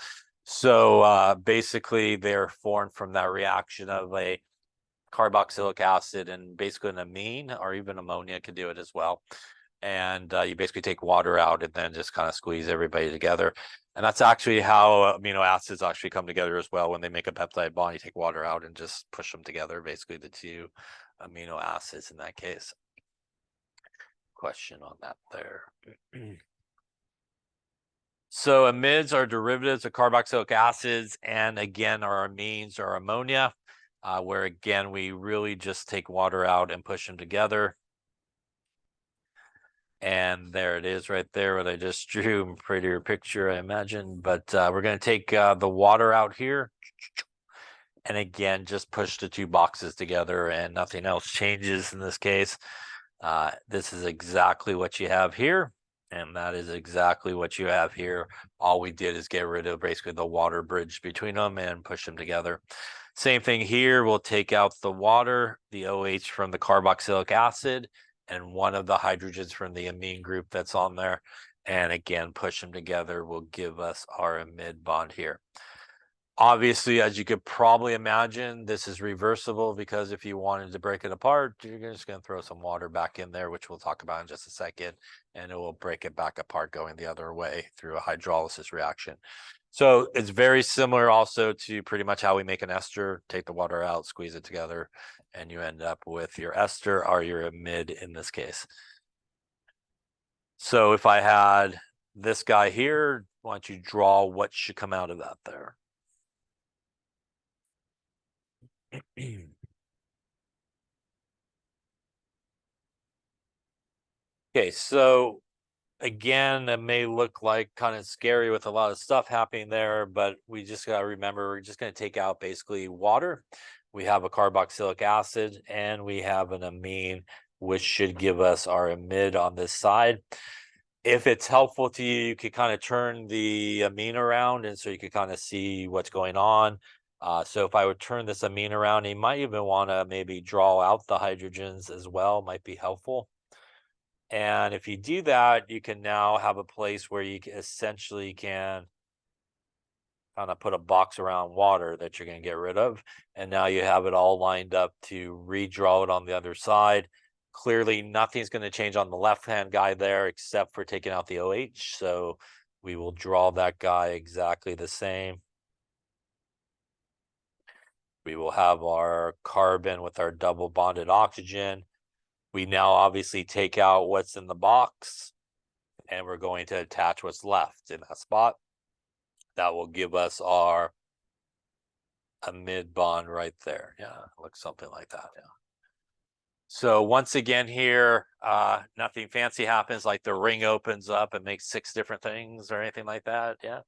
So basically they're formed from that reaction of a carboxylic acid and basically an amine, or even ammonia could do it as well. And you basically take water out and then just kind of squeeze everybody together. And that's actually how amino acids actually come together as well. When they make a peptide bond, you take water out and just push them together, basically the two amino acids in that case. Question on that there. So amides are derivatives of carboxylic acids, and again, our amines are ammonia, where again, we really just take water out and push them together. And there it is right there, what I just drew. Prettier picture, I imagine. But we're going to take the water out here. And again, just push the two boxes together and nothing else changes in this case. This is exactly what you have here. And that is exactly what you have here. All we did is get rid of basically the water bridge between them and push them together. Same thing here. We'll take out the water, the OH from the carboxylic acid, and one of the hydrogens from the amine group that's on there. And again, push them together will give us our amide bond here. Obviously, as you could probably imagine, this is reversible, because if you wanted to break it apart, you're just going to throw some water back in there, which we'll talk about in just a second, and it will break it back apart going the other way through a hydrolysis reaction. So it's very similar also to pretty much how we make an ester. Take the water out, squeeze it together, and you end up with your ester or your amide in this case. So if I had this guy here, why don't you draw what should come out of that there? Okay, so again, it may look like kind of scary with a lot of stuff happening there, but we just got to remember we're just going to take out basically water. We have a carboxylic acid and we have an amine, which should give us our amide on this side. If it's helpful to you, you could kind of turn the amine around, and so you could kind of see what's going on. So if I would turn this amine around, you might even want to maybe draw out the hydrogens as well, might be helpful. And if you do that, you can now have a place where you essentially can kind of put a box around water that you're going to get rid of. And now you have it all lined up to redraw it on the other side. Clearly, nothing's going to change on the left-hand guy there except for taking out the OH. So we will draw that guy exactly the same. We will have our carbon with our double bonded oxygen. We now obviously take out what's in the box, and we're going to attach what's left in that spot. That will give us our amide bond right there. Yeah, looks something like that. Yeah. So once again here, nothing fancy happens, like the ring opens up and makes 6 different things or anything like that. Yeah,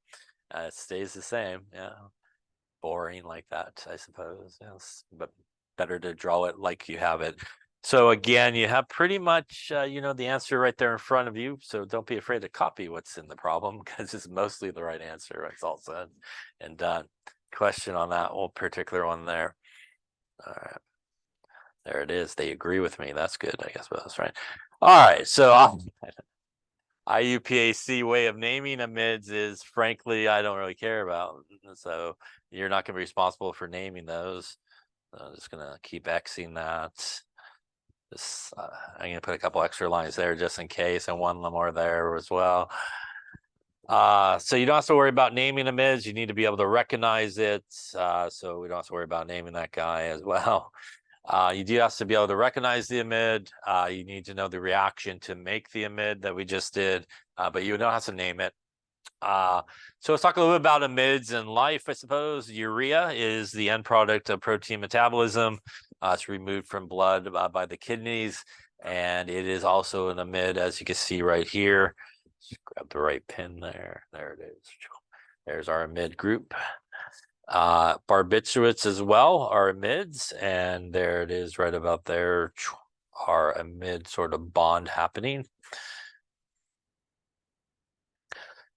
it stays the same. Yeah, boring like that, I suppose. Yes, but better to draw it like you have it. So again, you have pretty much, the answer right there in front of you. So don't be afraid to copy what's in the problem, because it's mostly the right answer. It's all said and done. Question on that particular one there. All right. There it is. They agree with me. That's good, I guess, but that's right. All right. So IUPAC way of naming amides is, frankly, I don't really care about. So you're not going to be responsible for naming those. So I'm just going to keep Xing that. I'm going to put a couple extra lines there just in case, and one more there as well. So you don't have to worry about naming amides. You need to be able to recognize it. So we don't have to worry about naming that guy as well. You do have to be able to recognize the amide. You need to know the reaction to make the amide that we just did, but you don't have to name it. So let's talk a little bit about amides in life, I suppose. Urea is the end product of protein metabolism. It's removed from blood by the kidneys, and it is also an amide, as you can see right here. Just grab the right pin there. There it is. There's our amide group. Barbiturates as well are amides, and there it is right about there, our amide sort of bond happening.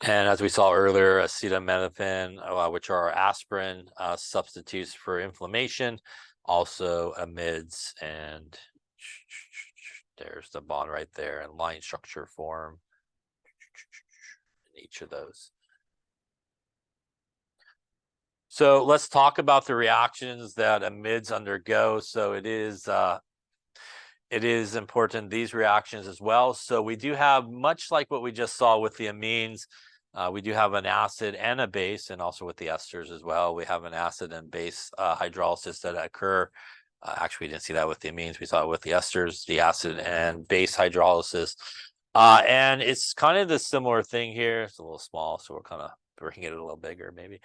And as we saw earlier, acetaminophen, which are aspirin substitutes for inflammation, also amides, and there's the bond right there in line structure form in each of those. So let's talk about the reactions that amides undergo. So it is important, these reactions as well. So we do have, much like what we just saw with the amines, we do have an acid and a base, and also with the esters as well. We have an acid and base hydrolysis that occur. Actually, we didn't see that with the amines. We saw it with the esters, the acid and base hydrolysis. And it's kind of the similar thing here. It's a little small, so we're kind of bringing it a little bigger maybe.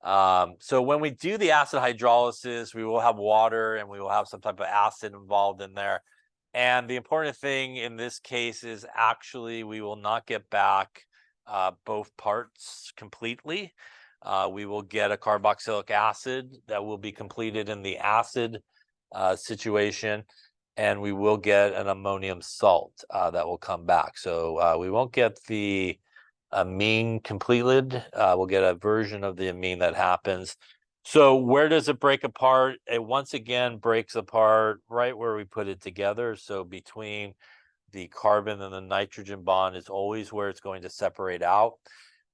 So when we do the acid hydrolysis, we will have water and we will have some type of acid involved in there. And the important thing in this case is actually we will not get back both parts completely. We will get a carboxylic acid that will be completed in the acid situation, and we will get an ammonium salt that will come back. So we won't get the amine completed. We'll get a version of the amine that happens. So where does it break apart? It once again breaks apart right where we put it together. So between the carbon and the nitrogen bond is always where it's going to separate out.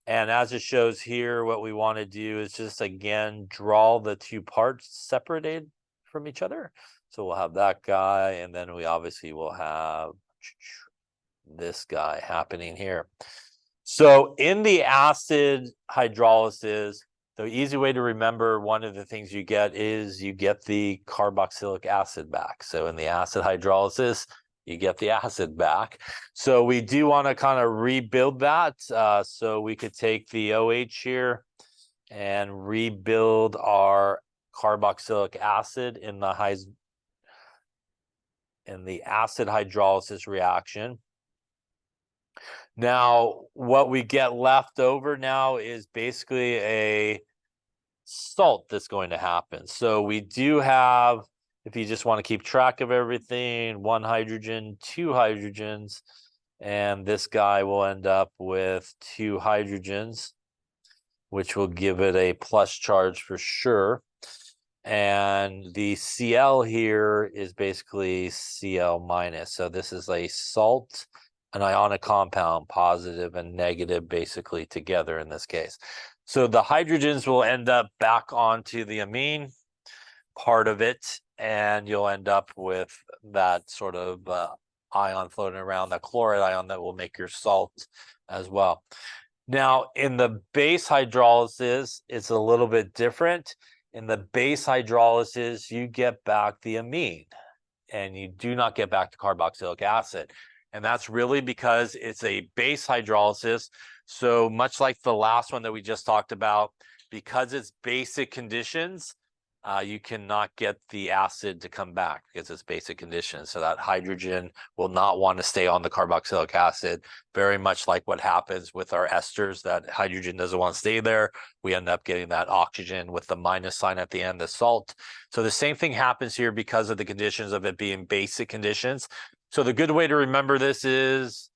And as it shows here, what we want to do is just again draw the two parts separated from each other. So we'll have that guy, and then we obviously will have this guy happening here. So in the acid hydrolysis, the easy way to remember, one of the things you get is you get the carboxylic acid back. So in the acid hydrolysis, you get the acid back. So we do want to kind of rebuild that. So we could take the OH here and rebuild our carboxylic acid in the acid hydrolysis reaction. Now, what we get left over now is basically a salt that's going to happen. So we do have, if you just want to keep track of everything, 1 hydrogen, 2 hydrogens, and this guy will end up with 2 hydrogens, which will give it a plus charge for sure. And the Cl here is basically Cl minus. So this is a salt, an ionic compound, positive and negative basically together in this case. So the hydrogens will end up back onto the amine part of it, and you'll end up with that sort of ion floating around, that chloride ion that will make your salt as well. Now, in the base hydrolysis, it's a little bit different. In the base hydrolysis, you get back the amine, and you do not get back the carboxylic acid. And that's really because it's a base hydrolysis. So much like the last one that we just talked about, because it's basic conditions, you cannot get the acid to come back because it's basic conditions. So that hydrogen will not want to stay on the carboxylic acid, very much like what happens with our esters, that hydrogen doesn't want to stay there. We end up getting that oxygen with the minus sign at the end, the salt. So the same thing happens here because of the conditions of it being basic conditions. So the good way to remember this is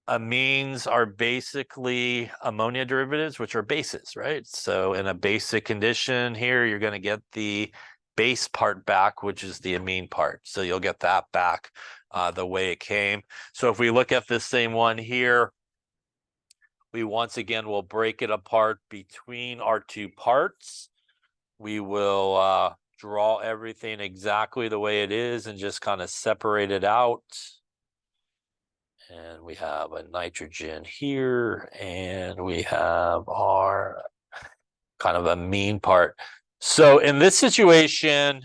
amines are basically ammonia derivatives, which are bases, right? So in a basic condition here, you're going to get the base part back, which is the amine part. So you'll get that back the way it came. So if we look at this same one here, We once again will break it apart between our two parts. We will draw everything exactly the way it is and just kind of separate it out. And we have a nitrogen here, and we have our kind of amine part. So in this situation,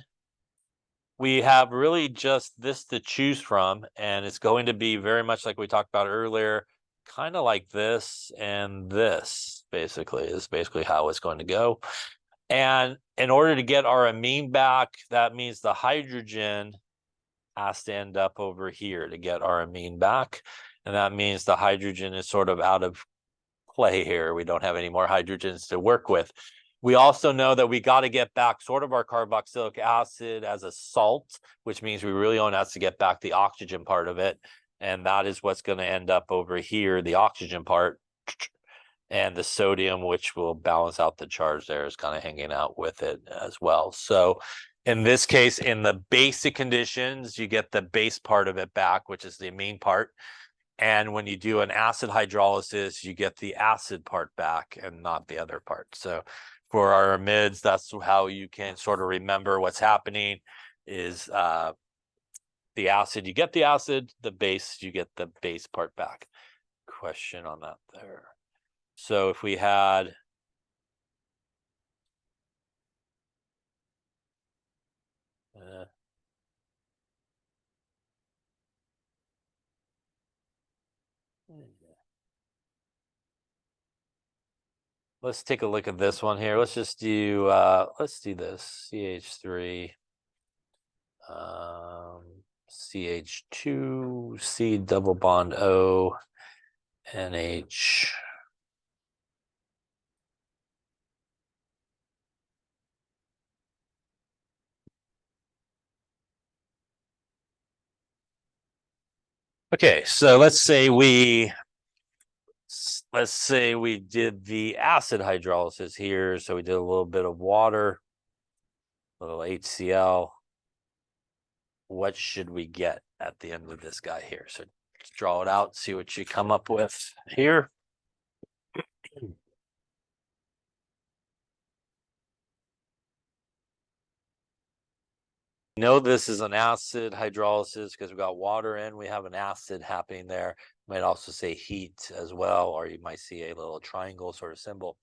we have really just this to choose from, and it's going to be very much like we talked about earlier, kind of like this and this, basically, is basically how it's going to go. And in order to get our amine back, that means the hydrogen has to end up over here to get our amine back. And that means the hydrogen is sort of out of play here. We don't have any more hydrogens to work with. We also know that we got to get back sort of our carboxylic acid as a salt, which means we really only have to get back the oxygen part of it. And that is what's going to end up over here, the oxygen part. And the sodium, which will balance out the charge there, is kind of hanging out with it as well. So in this case, in the basic conditions, you get the base part of it back, which is the amine part. And when you do an acid hydrolysis, you get the acid part back and not the other part. So for our amides, that's how you can sort of remember what's happening is the acid, you get the acid, the base, you get the base part back. Question on that there. So if we had let's take a look at this one here. Let's just do let's do this CH3 CH2 C double bond O NH. Okay, so let's say we did the acid hydrolysis here. So we did a little bit of water, a little HCl. What should we get at the end of this guy here? So draw it out, see what you come up with here. Know this is an acid hydrolysis because we got water in, we have an acid happening there. You might also say heat as well, or you might see a little triangle sort of symbol.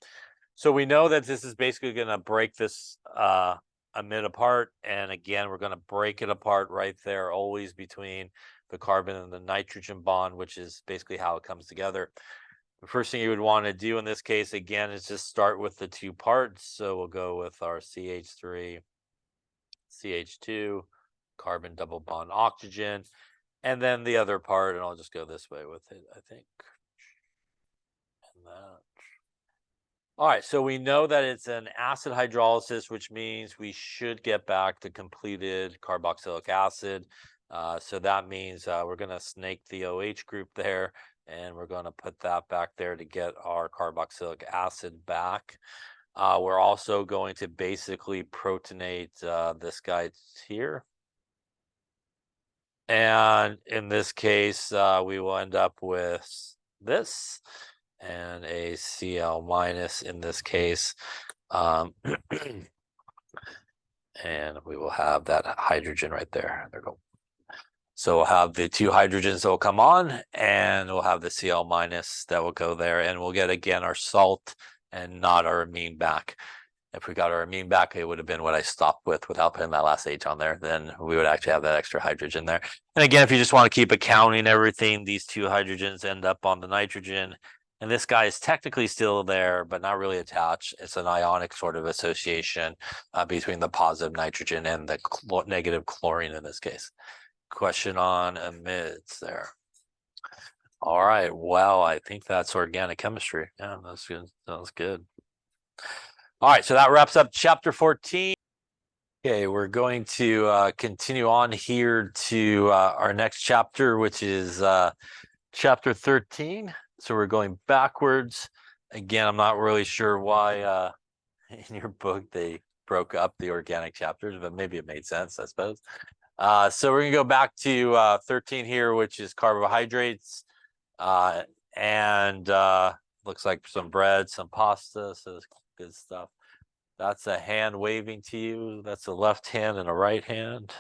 So we know that this is basically going to break this amide apart. And again, we're going to break it apart right there, always between the carbon and the nitrogen bond, which is basically how it comes together. The first thing you would want to do in this case, again, is just start with the two parts. So we'll go with our CH3, CH2, carbon double bond oxygen, and then the other part, and I'll just go this way with it, I think. And that. All right, so we know that it's an acid hydrolysis, which means we should get back the completed carboxylic acid. So that means we're going to snake the OH group there, and we're going to put that back there to get our carboxylic acid back. We're also going to basically protonate this guy here. And in this case, we will end up with this and a Cl minus in this case. And we will have that hydrogen right there. There we go. So we'll have the two hydrogens that will come on, and we'll have the Cl minus that will go there, and we'll get again our salt and not our amine back. If we got our amine back, it would have been what I stopped with without putting that last H on there. Then we would actually have that extra hydrogen there. And again, if you just want to keep accounting everything, these two hydrogens end up on the nitrogen. And this guy is technically still there, but not really attached. It's an ionic sort of association between the positive nitrogen and the negative chlorine in this case. Question on amides there. All right. Well, I think that's organic chemistry. Yeah, that's good. Sounds good. All right. So that wraps up chapter 14. Okay, we're going to continue on here to our next chapter, which is chapter 13. So we're going backwards. Again, I'm not really sure why in your book they broke up the organic chapters, but maybe it made sense, I suppose. So we're going to go back to 13 here, which is carbohydrates. And looks like some bread, some pasta, so it's good stuff. That's a hand waving to you. That's a left hand and a right hand.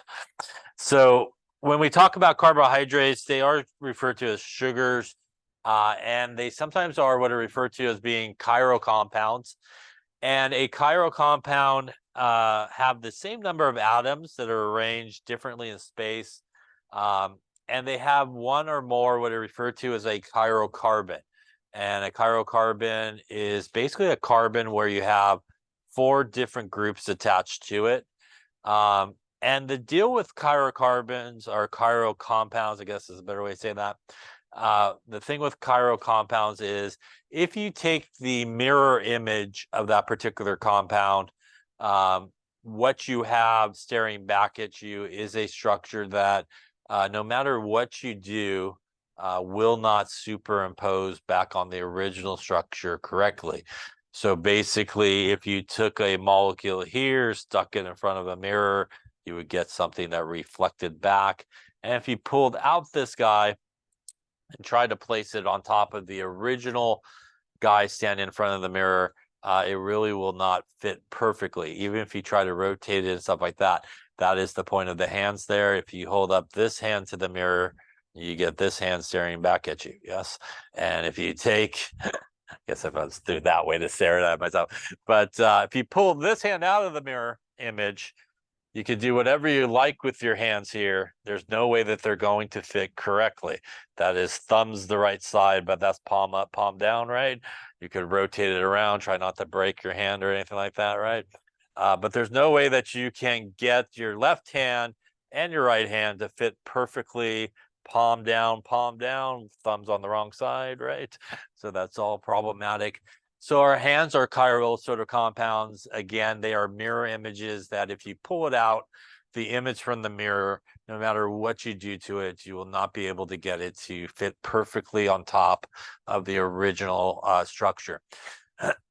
So when we talk about carbohydrates, they are referred to as sugars, and they sometimes are what are referred to as being chiral compounds. And a chiral compound have the same number of atoms that are arranged differently in space, and they have one or more what are referred to as a chiral carbon. And a chiral carbon is basically a carbon where you have 4 different groups attached to it. And the deal with chiral carbons or chiral compounds, I guess is a better way to say that. The thing with chiral compounds is if you take the mirror image of that particular compound, what you have staring back at you is a structure that no matter what you do, will not superimpose back on the original structure correctly. So basically, if you took a molecule here, stuck it in front of a mirror, you would get something that reflected back. And if you pulled out this guy and tried to place it on top of the original guy standing in front of the mirror, it really will not fit perfectly. Even if you try to rotate it and stuff like that, that is the point of the hands there. If you hold up this hand to the mirror, you get this hand staring back at you. Yes. And if you take, I guess if I was through that way to stare at myself, but if you pull this hand out of the mirror image, you can do whatever you like with your hands here. There's no way that they're going to fit correctly. That is thumbs the right side, but that's palm up, palm down, right? You could rotate it around, try not to break your hand or anything like that, right? But there's no way that you can get your left hand and your right hand to fit perfectly palm down, thumbs on the wrong side, right? So that's all problematic. So our hands are chiral sort of compounds. Again, they are mirror images that if you pull it out, the image from the mirror, no matter what you do to it, you will not be able to get it to fit perfectly on top of the original structure.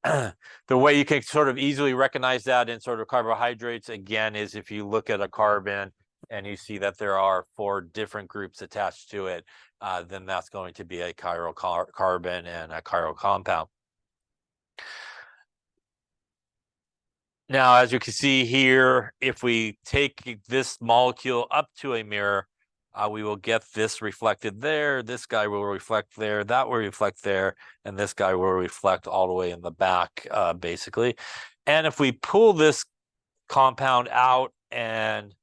The way you can sort of easily recognize that in sort of carbohydrates, again, is if you look at a carbon and you see that there are 4 different groups attached to it, then that's going to be a chiral carbon and a chiral compound. Now, as you can see here, if we take this molecule up to a mirror, we will get this reflected there. This guy will reflect there. That will reflect there. And this guy will reflect all the way in the back, basically. And if we pull this compound out and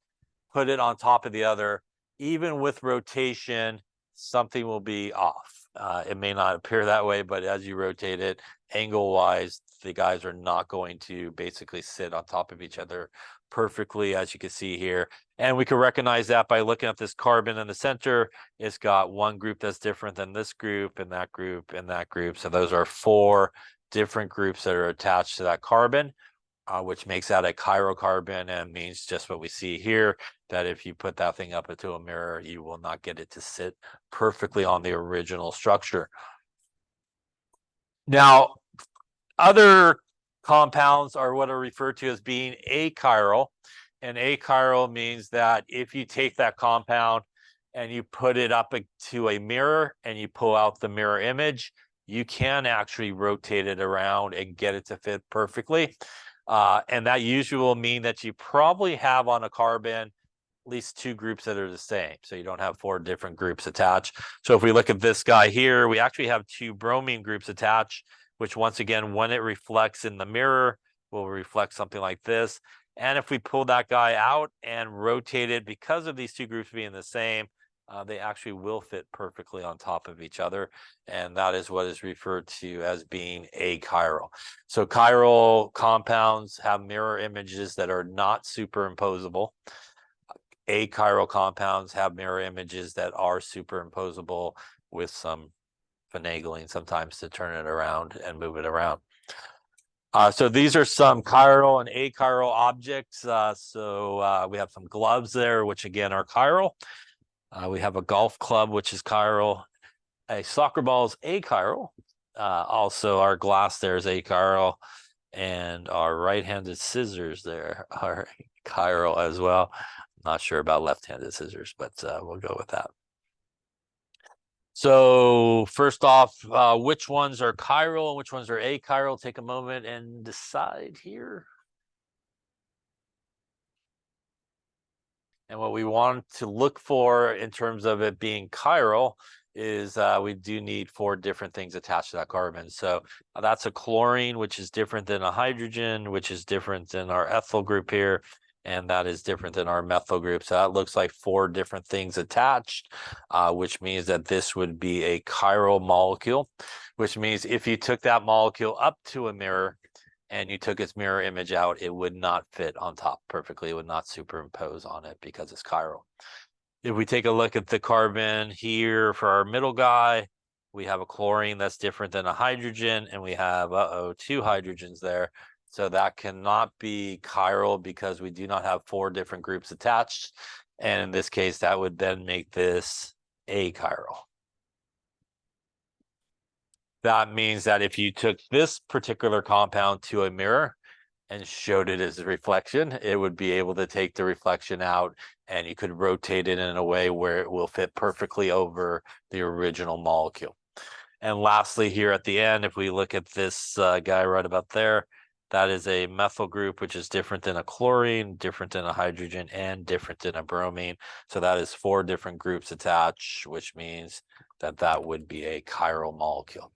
put it on top of the other, even with rotation, something will be off. It may not appear that way, but as you rotate it, angle-wise, the guys are not going to basically sit on top of each other perfectly, as you can see here. And we can recognize that by looking at this carbon in the center. It's got one group that's different than this group, and that group, and that group. So those are 4 different groups that are attached to that carbon, which makes that a chiral carbon and means just what we see here, that if you put that thing up into a mirror, you will not get it to sit perfectly on the original structure. Now, other compounds are what are referred to as being achiral. And achiral means that if you take that compound and you put it up to a mirror and you pull out the mirror image, you can actually rotate it around and get it to fit perfectly. And that usually will mean that you probably have on a carbon at least 2 groups that are the same. So you don't have 4 different groups attached. So if we look at this guy here, we actually have 2 bromine groups attached, which once again, when it reflects in the mirror, will reflect something like this. And if we pull that guy out and rotate it, because of these 2 groups being the same, they actually will fit perfectly on top of each other. And that is what is referred to as being achiral. So chiral compounds have mirror images that are not superimposable. Achiral compounds have mirror images that are superimposable with some finagling sometimes to turn it around and move it around. So these are some chiral and achiral objects. We have some gloves there, which again are chiral. We have a golf club, which is chiral. A soccer ball is achiral. Also, our glass there is achiral. And our right-handed scissors there are chiral as well. Not sure about left-handed scissors, but we'll go with that. So first off, which ones are chiral and which ones are achiral? Take a moment and decide here. And what we want to look for in terms of it being chiral is we do need 4 different things attached to that carbon. So that's a chlorine, which is different than a hydrogen, which is different than our ethyl group here. And that is different than our methyl group. So that looks like 4 different things attached, which means that this would be a chiral molecule, which means if you took that molecule up to a mirror and you took its mirror image out, it would not fit on top perfectly. It would not superimpose on it because it's chiral. If we take a look at the carbon here for our middle guy, we have a chlorine that's different than a hydrogen, and we have, 2 hydrogens there. So that cannot be chiral because we do not have 4 different groups attached. And in this case, that would then make this achiral. That means that if you took this particular compound to a mirror and showed it as a reflection, it would be able to take the reflection out, and you could rotate it in a way where it will fit perfectly over the original molecule. And lastly, here at the end, if we look at this guy right about there, that is a methyl group, which is different than a chlorine, different than a hydrogen, and different than a bromine. So that is 4 different groups attached, which means that that would be a chiral molecule.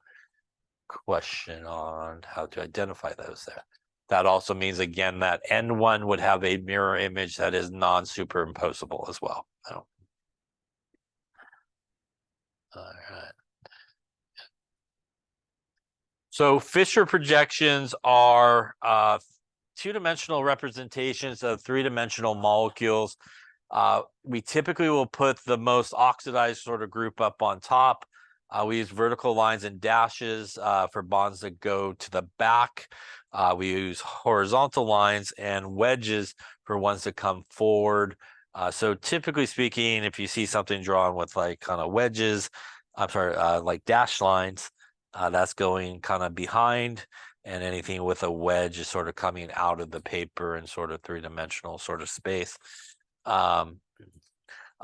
Question on how to identify those there. That also means, again, that N1 would have a mirror image that is non-superimposable as well. All right. So Fisher projections are 2-dimensional representations of 3-dimensional molecules. We typically will put the most oxidized sort of group up on top. We use vertical lines and dashes for bonds that go to the back. We use horizontal lines and wedges for ones that come forward. So typically speaking, if you see something drawn with like kind of wedges, like dash lines, that's going kind of behind, and anything with a wedge is sort of coming out of the paper in sort of 3-dimensional sort of space. A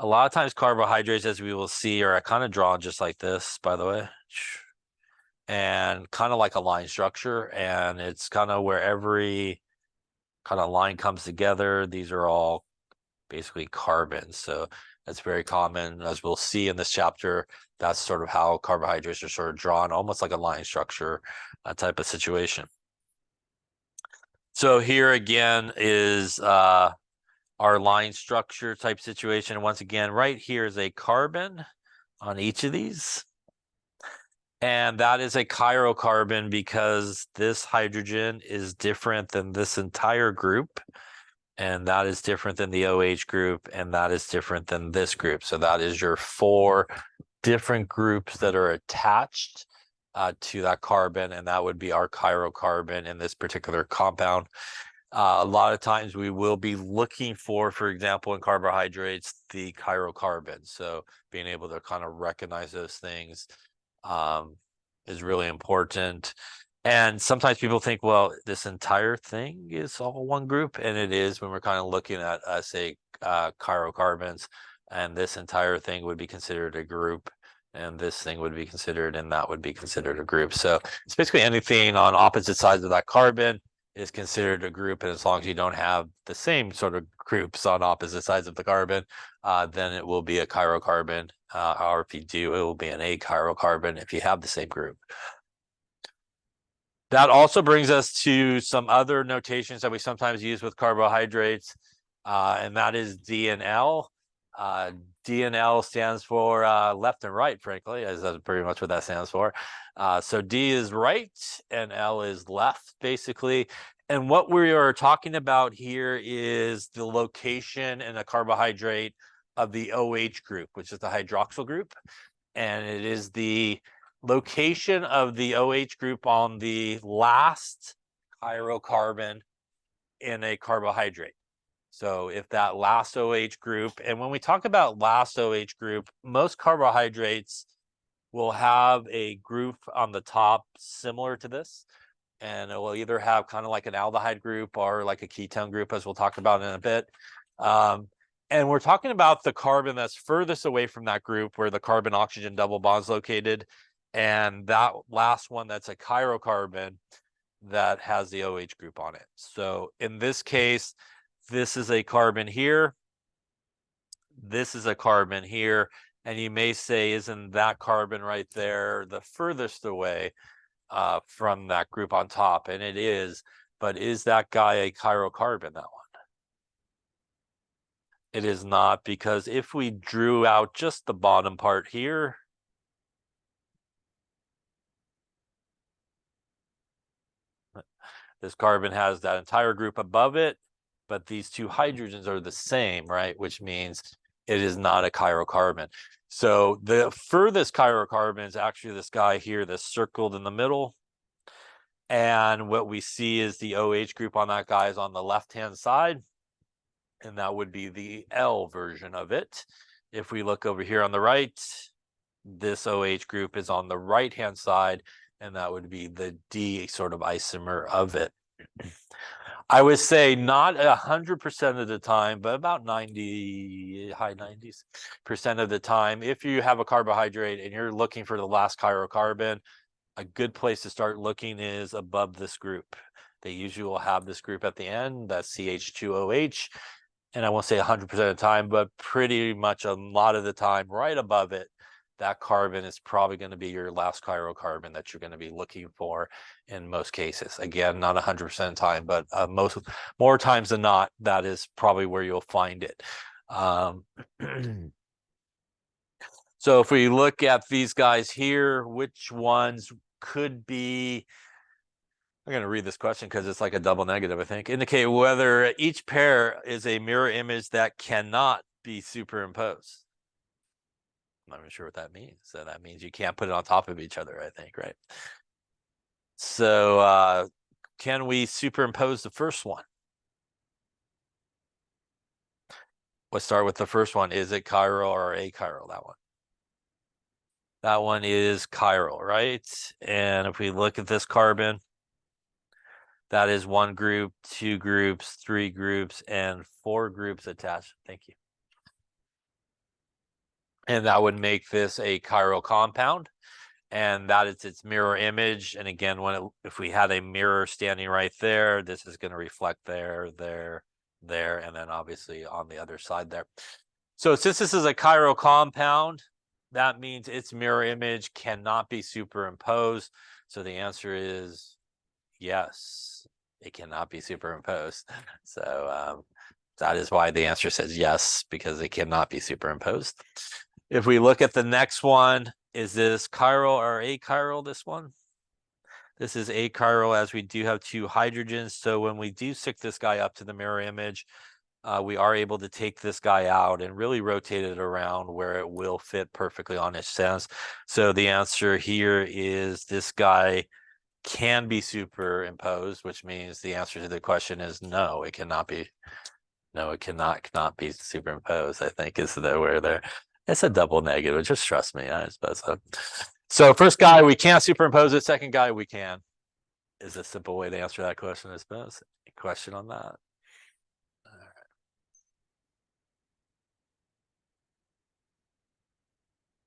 lot of times carbohydrates, as we will see, are kind of drawn just like this, by the way, and kind of like a line structure. And it's kind of where every kind of line comes together. These are all basically carbons. So that's very common, as we'll see in this chapter. That's sort of how carbohydrates are sort of drawn, almost like a line structure type of situation. So here again is our line structure type situation. Once again, right here is a carbon on each of these. And that is a chiral carbon because this hydrogen is different than this entire group. And that is different than the OH group. And that is different than this group. So that is your 4 different groups that are attached to that carbon. And that would be our chiral carbon in this particular compound. A lot of times we will be looking for example, in carbohydrates, the chiral carbon. So being able to kind of recognize those things is really important. And sometimes people think, well, this entire thing is all one group, and it is when we're kind of looking at, say, chiral carbons, and this entire thing would be considered a group, and this thing would be considered, and that would be considered a group. So it's basically anything on opposite sides of that carbon is considered a group, and as long as you don't have the same sort of groups on opposite sides of the carbon, then it will be a chiral carbon, or if you do, it will be an achiral carbon if you have the same group. That also brings us to some other notations that we sometimes use with carbohydrates, and that is D and L. D and L stands for left and right, frankly, as that's pretty much what that stands for. So D is right and L is left, basically. And what we are talking about here is the location in a carbohydrate of the OH group, which is the hydroxyl group. And it is the location of the OH group on the last chiral carbon in a carbohydrate. So if that last OH group, and when we talk about last OH group, most carbohydrates will have a group on the top similar to this, and it will either have kind of like an aldehyde group or like a ketone group, as we'll talk about in a bit. And we're talking about the carbon that's furthest away from that group where the carbon-oxygen double bond's located. And that last one, that's a chirocarbon that has the OH group on it. So in this case, this is a carbon here. This is a carbon here. And you may say, isn't that carbon right there the furthest away from that group on top? And it is. But is that guy a chirocarbon, that one? It is not, because if we drew out just the bottom part here, this carbon has that entire group above it, but these two hydrogens are the same, right? Which means it is not a chirocarbon. So the furthest chirocarbon is actually this guy here that's circled in the middle. And what we see is the OH group on that guy is on the left-hand side. And that would be the L version of it. If we look over here on the right, this OH group is on the right-hand side, and that would be the D sort of isomer of it. I would say not 100% of the time, but about 90, high 90s% of the time, if you have a carbohydrate and you're looking for the last chirocarbon, a good place to start looking is above this group. They usually will have this group at the end, that's CH2OH. And I won't say 100% of the time, but pretty much a lot of the time, right above it, that carbon is probably going to be your last chirocarbon that you're going to be looking for in most cases. Again, not 100% of the time, but more times than not, that is probably where you'll find it. So if we look at these guys here, which ones could be, I'm going to read this question because it's like a double negative, I think. Indicate whether each pair is a mirror image that cannot be superimposed. I'm not even sure what that means. So that means you can't put it on top of each other, I think, right? So can we superimpose the first one? Let's start with the first one. Is it chiral or achiral, that one? That one is chiral, right? And if we look at this carbon, that is one group, two groups, three groups, and four groups attached. Thank you. And that would make this a chiral compound. And that is its mirror image. And again, if we had a mirror standing right there, this is going to reflect there, there, there, and then obviously on the other side there. So since this is a chiral compound, that means its mirror image cannot be superimposed. So the answer is yes, it cannot be superimposed. So that is why the answer says yes, because it cannot be superimposed. If we look at the next one, is this chiral or achiral, this one? This is achiral, as we do have two hydrogens. So when we do stick this guy up to the mirror image, we are able to take this guy out and really rotate it around where it will fit perfectly on its sense. So the answer here is this guy can be superimposed, which means the answer to the question is no, it cannot be. No, it cannot be superimposed, I think is the where there. It's a double negative. Just trust me, I suppose so. So first guy, we can't superimpose it. Second guy, we can. Is a simple way to answer that question, I suppose. Any question on that?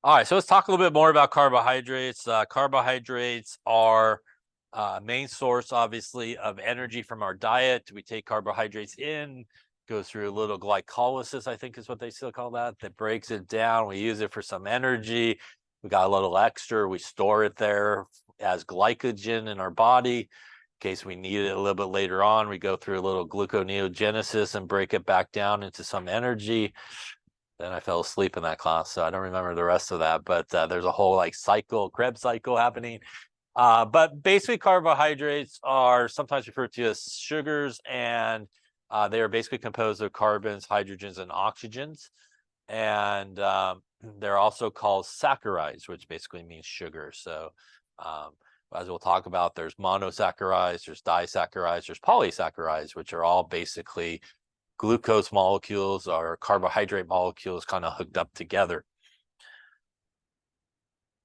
All right, so let's talk a little bit more about carbohydrates. Carbohydrates are a main source, obviously, of energy from our diet. We take carbohydrates in, goes through a little glycolysis, I think is what they still call that. That breaks it down. We use it for some energy. We got a little extra. We store it there as glycogen in our body in case we need it a little bit later on. We go through a little gluconeogenesis and break it back down into some energy. Then I fell asleep in that class, so I don't remember the rest of that. But there's a whole like Krebs cycle happening. But basically, carbohydrates are sometimes referred to as sugars, and they are basically composed of carbons, hydrogens, and oxygens. And they're also called saccharides, which basically means sugar. So as we'll talk about, there's monosaccharides, there's disaccharides, there's polysaccharides, which are all basically glucose molecules or carbohydrate molecules kind of hooked up together.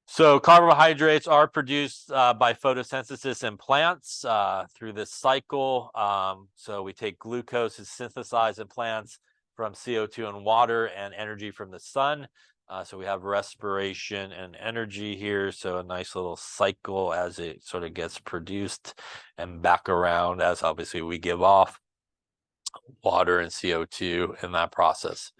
So carbohydrates are produced by photosynthesis in plants through this cycle. So we take glucose, is synthesized in plants. from CO2 and water, and energy from the sun. So we have respiration and energy here. So a nice little cycle as it sort of gets produced and back around as obviously we give off water and CO2 in that process.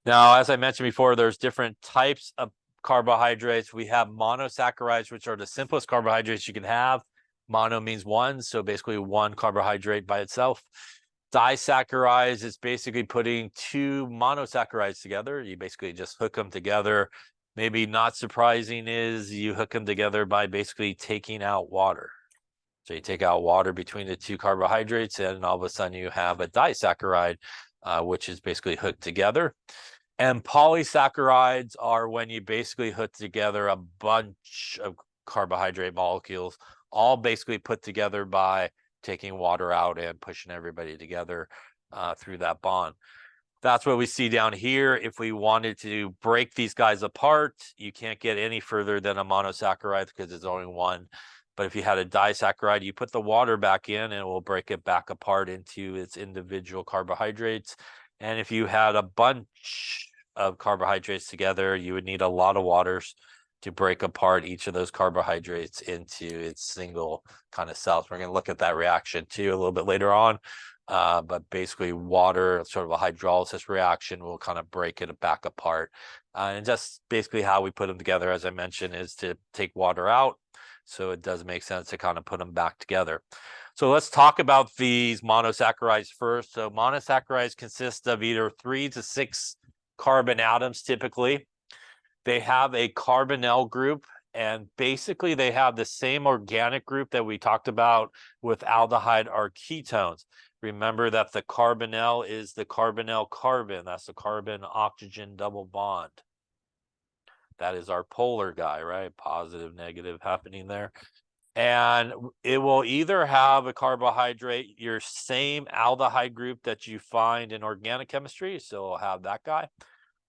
Now, as I mentioned before, there's different types of carbohydrates. We have monosaccharides, which are the simplest carbohydrates you can have. Mono means one, so basically one carbohydrate by itself. Disaccharides is basically putting two monosaccharides together. You basically just hook them together. Maybe not surprising is you hook them together by basically taking out water. So you take out water between the two carbohydrates, and all of a sudden you have a disaccharide, which is basically hooked together. And polysaccharides are when you basically hook together a bunch of carbohydrate molecules, all basically put together by taking water out and pushing everybody together through that bond. That's what we see down here. If we wanted to break these guys apart, you can't get any further than a monosaccharide because there's only one. But if you had a disaccharide, you put the water back in and it will break it back apart into its individual carbohydrates. And if you had a bunch of carbohydrates together, you would need a lot of waters to break apart each of those carbohydrates into its single kind of cells. We're going to look at that reaction too a little bit later on. But basically water, sort of a hydrolysis reaction, will kind of break it back apart. And just basically how we put them together, as I mentioned, is to take water out. So it does make sense to kind of put them back together. So let's talk about these monosaccharides first. So monosaccharides consist of either 3 to 6 carbon atoms typically. They have a carbonyl group, and basically they have the same organic group that we talked about with aldehyde or ketones. Remember that the carbonyl is the carbonyl carbon. That's the carbon-oxygen double bond. That is our polar guy, right? Positive, negative happening there. And it will either have a carbohydrate, your same aldehyde group that you find in organic chemistry, so it'll have that guy,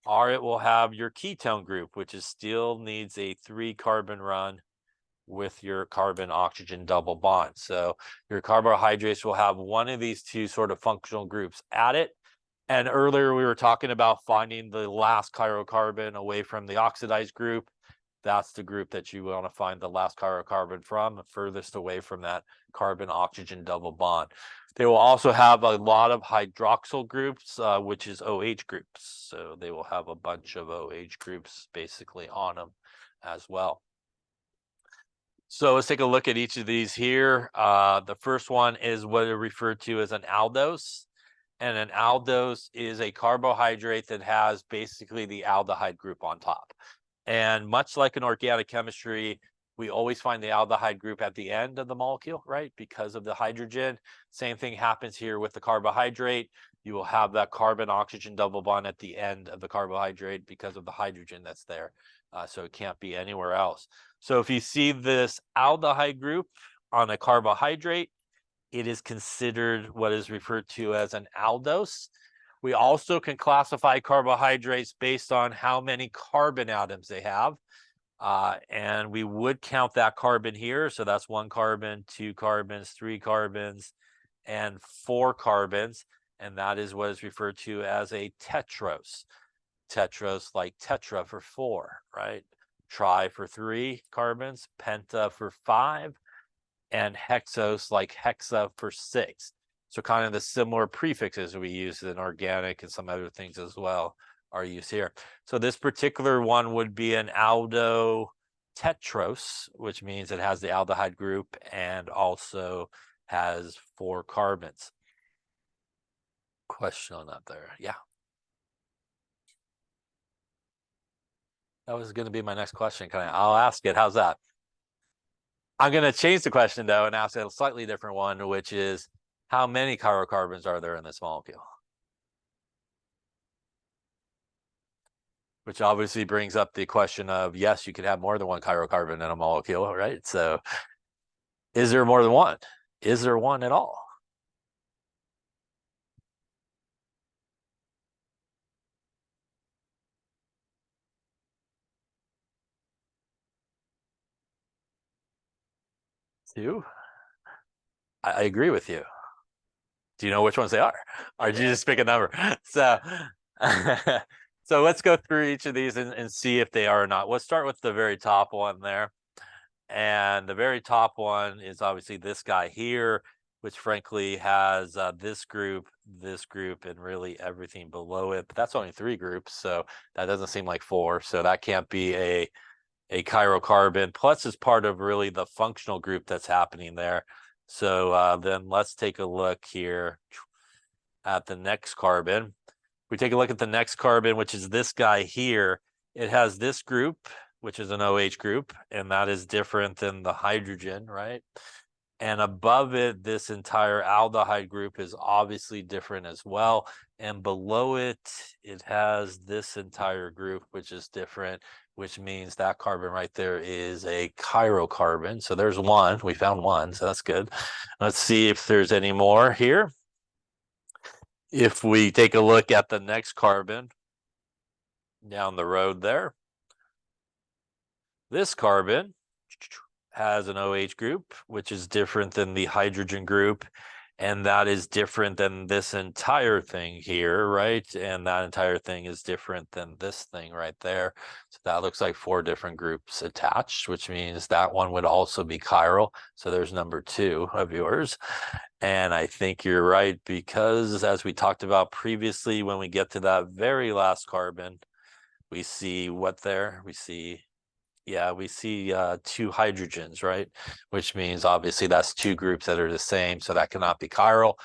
or it will have your ketone group, which is still needs a 3-carbon run with your carbon-oxygen double bond. So your carbohydrates will have one of these two sort of functional groups at it. And earlier we were talking about finding the last chiral carbon away from the oxidized group. That's the group that you want to find the last chiral carbon from, furthest away from that carbon-oxygen double bond. They will also have a lot of hydroxyl groups, which is OH groups. So they will have a bunch of OH groups basically on them as well. So let's take a look at each of these here. The first one is what are referred to as an aldose. And an aldose is a carbohydrate that has basically the aldehyde group on top. And much like in organic chemistry, we always find the aldehyde group at the end of the molecule, right? Because of the hydrogen. Same thing happens here with the carbohydrate. You will have that carbon-oxygen double bond at the end of the carbohydrate because of the hydrogen that's there. So it can't be anywhere else. So if you see this aldehyde group on a carbohydrate, it is considered what is referred to as an aldose. We also can classify carbohydrates based on how many carbon atoms they have. And we would count that carbon here. So that's 1 carbon, 2 carbons, 3 carbons, and 4 carbons. And that is what is referred to as a tetrose. Tetrose like tetra for 4, right? Tri for 3 carbons, penta for 5, and hexose like hexa for 6. So kind of the similar prefixes we use in organic and some other things as well are used here. So this particular one would be an aldotetrose, which means it has the aldehyde group and also has 4 carbons. Question on that there? Yeah. That was going to be my next question. I'll ask it. How's that? I'm going to change the question though and ask a slightly different one, which is how many chirocarbons are there in this molecule? Which obviously brings up the question of, yes, you could have more than 1 chirocarbon in a molecule, right? So is there more than one? Is there one at all? Two? I agree with you. Do you know which ones they are? Or did you just pick a number? So, so let's go through each of these and see if they are or not. Let's start with the very top one there. And the very top one is obviously this guy here, which frankly has this group, and really everything below it. But that's only 3 groups, so that doesn't seem like 4. So that can't be a chiral carbon. Plus is part of really the functional group that's happening there. So then let's take a look here at the next carbon. We take a look at the next carbon, which is this guy here. It has this group, which is an OH group, and that is different than the hydrogen, right? And above it, this entire aldehyde group is obviously different as well. And below it, it has this entire group, which is different, which means that carbon right there is a chiral carbon. So there's one. We found one, so that's good. Let's see if there's any more here. If we take a look at the next carbon down the road there, this carbon has an OH group, which is different than the hydrogen group. And that is different than this entire thing here, right? And that entire thing is different than this thing right there. So that looks like 4 different groups attached, which means that one would also be chiral. So there's number 2 of yours. And I think you're right, because as we talked about previously, when we get to that very last carbon, we see what there? We see 2 hydrogens, right? Which means obviously that's 2 groups that are the same, so that cannot be chiral.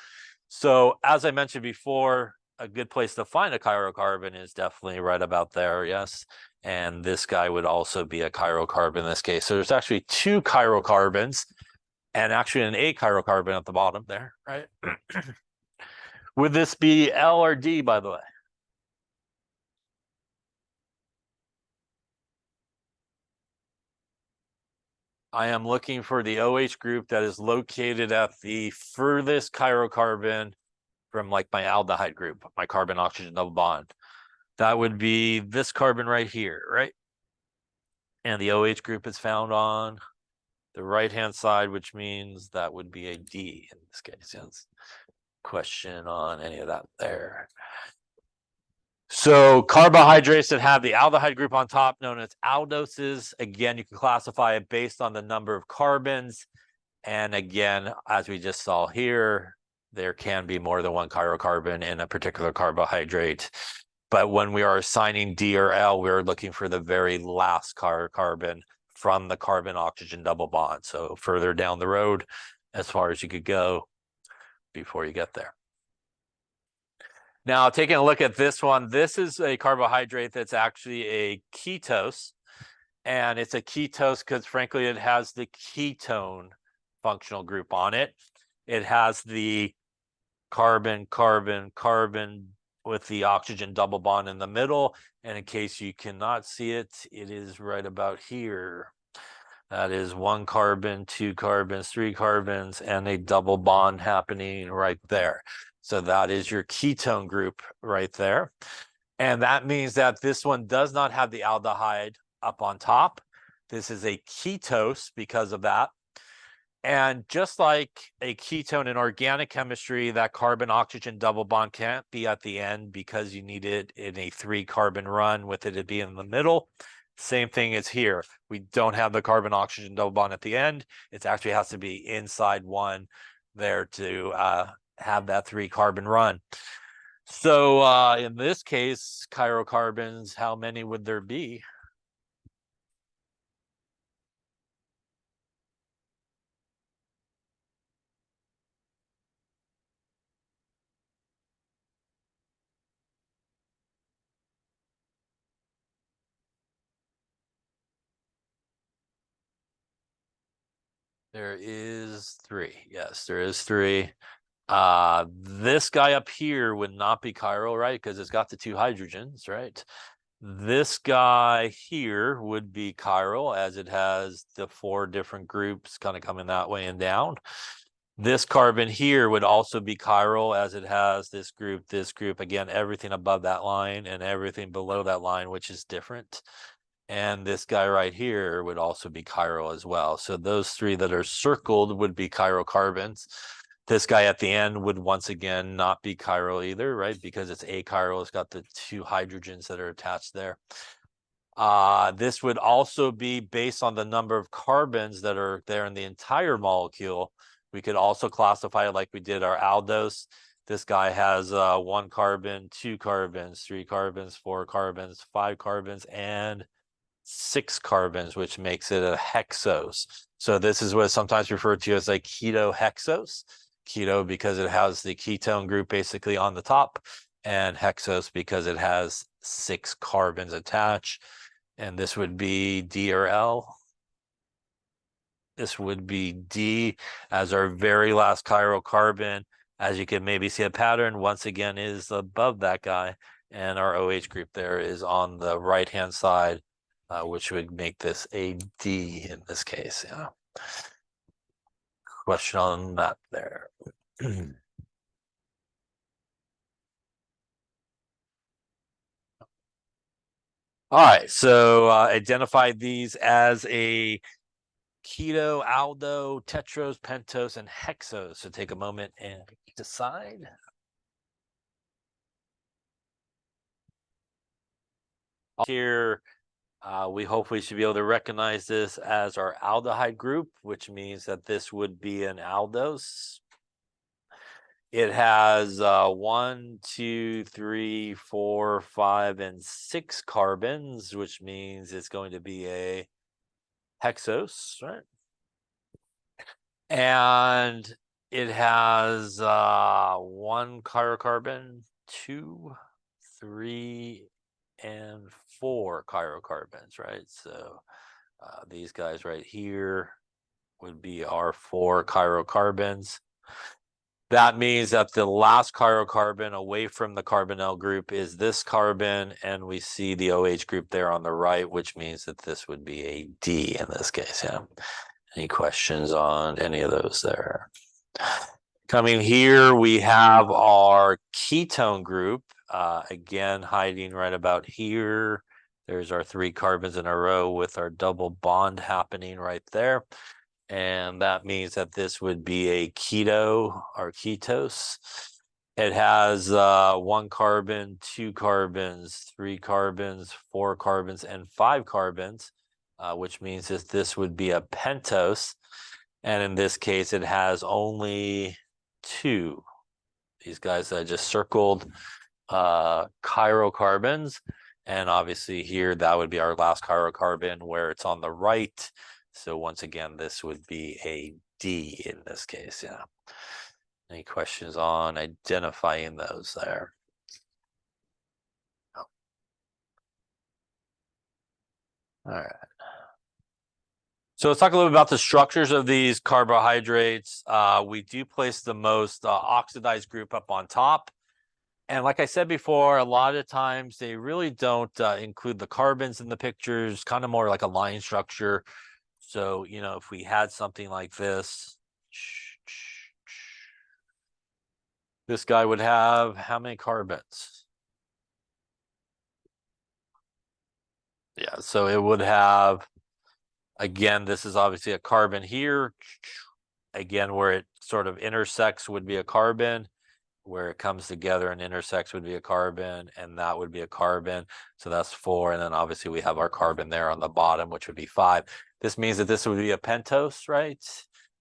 So as I mentioned before, a good place to find a chiral carbon is definitely right about there, yes. And this guy would also be a chiral carbon in this case. So there's actually 2 chiral carbons and actually an achiral carbon at the bottom there, right? Would this be L or D, by the way? I am looking for the OH group that is located at the furthest chiral carbon from like my aldehyde group, my carbon oxygen double bond. That would be this carbon right here, right? And the OH group is found on the right-hand side, which means that would be a D in this case. Yes. Question on any of that there. So carbohydrates that have the aldehyde group on top, known as aldoses. Again, you can classify it based on the number of carbons. And again, as we just saw here, there can be more than one chiral carbon in a particular carbohydrate. But when we are assigning D or L, we're looking for the very last carbon from the carbon-oxygen double bond. So further down the road, as far as you could go before you get there. Now, taking a look at this one, this is a carbohydrate that's actually a ketose. And it's a ketose because, frankly, it has the ketone functional group on it. It has the carbon, carbon, carbon with the oxygen double bond in the middle. And in case you cannot see it, it is right about here. That is 1 carbon, 2 carbons, 3 carbons, and a double bond happening right there. So that is your ketone group right there. And that means that this one does not have the aldehyde up on top. This is a ketose because of that. And just like a ketone in organic chemistry, that carbon-oxygen double bond can't be at the end because you need it in a 3-carbon run with it to be in the middle. Same thing is here. We don't have the carbon-oxygen double bond at the end. It actually has to be inside one there to have that 3-carbon run. So in this case, chiral carbons, how many would there be? There is 3. Yes, there is 3. This guy up here would not be chiral, right? Because it's got the 2 hydrogens, right? This guy here would be chiral, as it has the 4 different groups kind of coming that way and down. This carbon here would also be chiral, as it has this group, again, everything above that line and everything below that line, which is different. And this guy right here would also be chiral as well. So those 3 that are circled would be chiral carbons. This guy at the end would once again not be chiral either, right? Because it's achiral. It's got the 2 hydrogens that are attached there. This would also be based on the number of carbons that are there in the entire molecule. We could also classify it like we did our aldose. This guy has 1 carbon, 2 carbons, 3 carbons, 4 carbons, 5 carbons, and 6 carbons, which makes it a hexose. So this is what is sometimes referred to as a ketohexose. Keto because it has the ketone group basically on the top, and hexose because it has 6 carbons attached. And this would be D or L. This would be D as our very last chiral carbon. As you can maybe see a pattern, once again, is above that guy. And our OH group there is on the right-hand side, which would make this a D in this case. Yeah. Question on that there. All right, so identify these as a keto, aldo, tetros, pentose, and hexose. So take a moment and decide. Here, we hopefully should be able to recognize this as our aldehyde group, which means that this would be an aldose. It has 1, 2, 3, 4, 5, and 6 carbons, which means it's going to be a hexose, right? And it has 1 chirocarbon, 2, 3, and 4 chirocarbons, right? So these guys right here would be our 4 chirocarbons. That means that the last chirocarbon away from the carbonyl group is this carbon, and we see the OH group there on the right, which means that this would be a D in this case. Yeah. Any questions on any of those there? Coming here, we have our ketone group, again, hiding right about here. There's our 3 carbons in a row with our double bond happening right there. And that means that this would be a keto or ketose. It has 1 carbon, 2 carbons, 3 carbons, 4 carbons, and 5 carbons, which means that this would be a pentose. And in this case, it has only 2. These guys that I just circled, chirocarbons. And obviously here, that would be our last chirocarbon where it's on the right. So once again, this would be a D in this case, yeah. Any questions on identifying those there? Oh. All right. So let's talk a little bit about the structures of these carbohydrates. We do place the most oxidized group up on top. And like I said before, a lot of times they really don't include the carbons in the pictures, kind of more like a line structure. So, you know, if we had something like this guy would have how many carbons? Yeah, so it would have, again, this is obviously a carbon here. Again, where it sort of intersects would be a carbon. Where it comes together and intersects would be a carbon, and that would be a carbon. So that's 4. And then obviously we have our carbon there on the bottom, which would be 5. This means that this would be a pentose, right?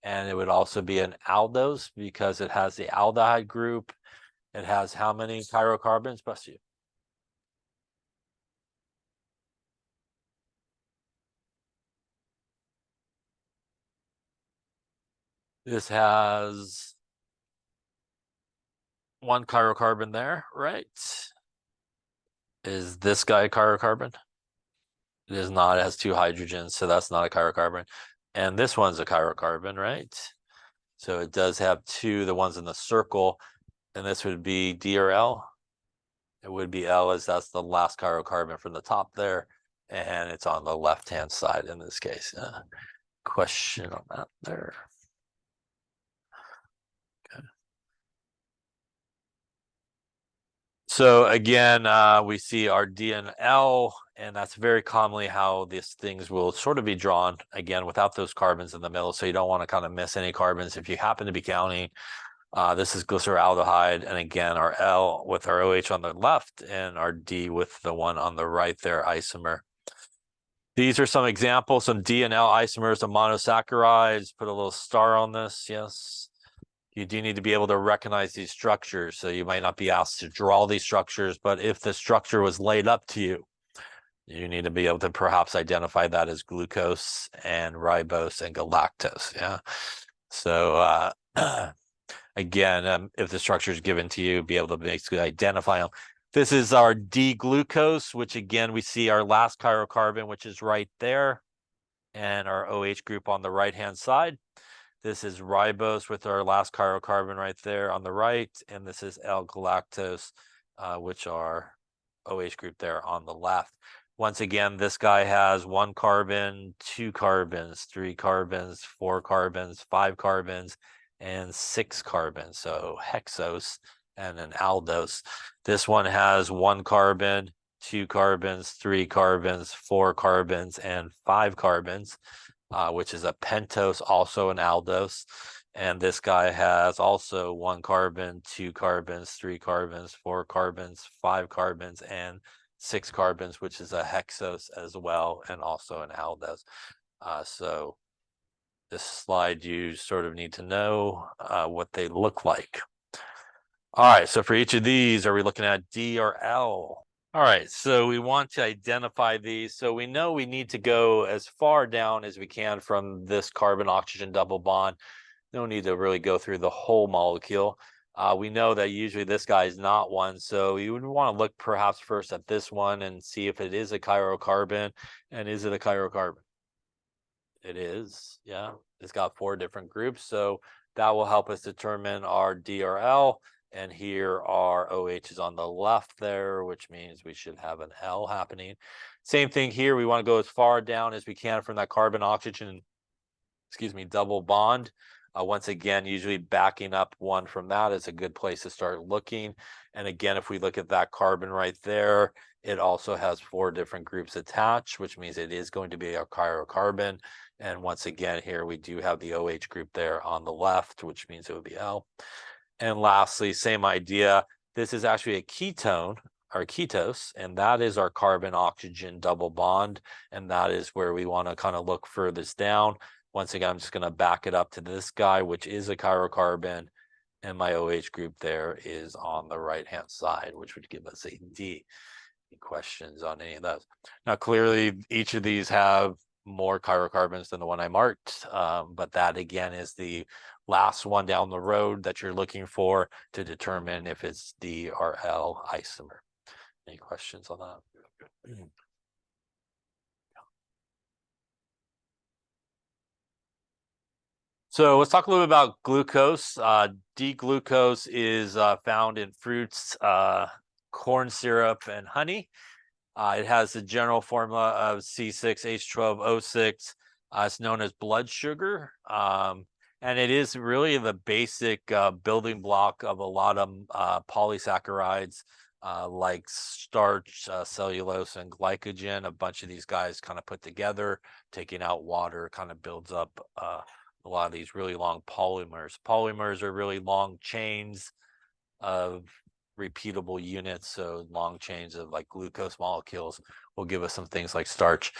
And it would also be an aldose because it has the aldehyde group. It has how many chirocarbons? Bless you. This has 1 chirocarbon there, right? Is this guy a chirocarbon? It is not. It has 2 hydrogens, so that's not a chirocarbon. And this one's a chirocarbon, right? So it does have 2, the ones in the circle, and this would be D or L. It would be L, as that's the last chirocarbon from the top there, and it's on the left-hand side in this case. Question on that there? Okay. So again, we see our D and L, and that's very commonly how these things will sort of be drawn, again, without those carbons in the middle. So you don't want to kind of miss any carbons if you happen to be counting. This is glyceraldehyde, and again, our L with our OH on the left and our D with the one on the right there, isomer. These are some examples, some D and L isomers of monosaccharides. Put a little star on this, yes. You do need to be able to recognize these structures, so you might not be asked to draw these structures, but if the structure was laid up to you, you need to be able to perhaps identify that as glucose and ribose and galactose, yeah? So again, if the structure is given to you, be able to basically identify them. This is our D-glucose, which again, we see our last chirocarbon, which is right there, and our OH group on the right-hand side. This is ribose with our last chirocarbon right there on the right, and this is L-galactose, which are OH group there on the left. Once again, this guy has 1 carbon, 2 carbons, 3 carbons, 4 carbons, 5 carbons, and 6 carbons, so hexose and an aldose. This one has 1 carbon, 2 carbons, 3 carbons, 4 carbons, and 5 carbons, which is a pentose, also an aldose. And this guy has also 1 carbon, 2 carbons, 3 carbons, 4 carbons, 5 carbons, and 6 carbons, which is a hexose as well, and also an aldose. So this slide, you sort of need to know what they look like. All right, so for each of these, are we looking at D or L? All right, so we want to identify these. So we know we need to go as far down as we can from this carbon-oxygen double bond. No need to really go through the whole molecule. We know that usually this guy is not one, so you would want to look perhaps first at this one and see if it is a chirocarbon. And is it a chirocarbon? It is, yeah. It's got 4 different groups, so that will help us determine our DRL. And here our OH is on the left there, which means we should have an L happening. Same thing here. We want to go as far down as we can from that carbon-oxygen, double bond. Once again, usually backing up 1 from that is a good place to start looking. And again, if we look at that carbon right there, it also has 4 different groups attached, which means it is going to be a chirocarbon. And once again, here we do have the OH group there on the left, which means it would be L. And lastly, same idea. This is actually a ketone, our ketose, and that is our carbon-oxygen double bond. And that is where we want to kind of look furthest down. Once again, I'm just going to back it up to this guy, which is a chirocarbon. And my OH group there is on the right-hand side, which would give us a D. Any questions on any of those? Now, clearly, each of these have more chirocarbons than the one I marked, but that again is the last one down the road that you're looking for to determine if it's D or L isomer. Any questions on that? So let's talk a little bit about glucose. D-glucose is found in fruits, corn syrup, and honey. It has the general formula of C6H12O6. It's known as blood sugar. And it is really the basic building block of a lot of polysaccharides like starch, cellulose, and glycogen. A bunch of these guys kind of put together, taking out water, kind of builds up a lot of these really long polymers. Polymers are really long chains of repeatable units, so long chains of like glucose molecules will give us some things like starch.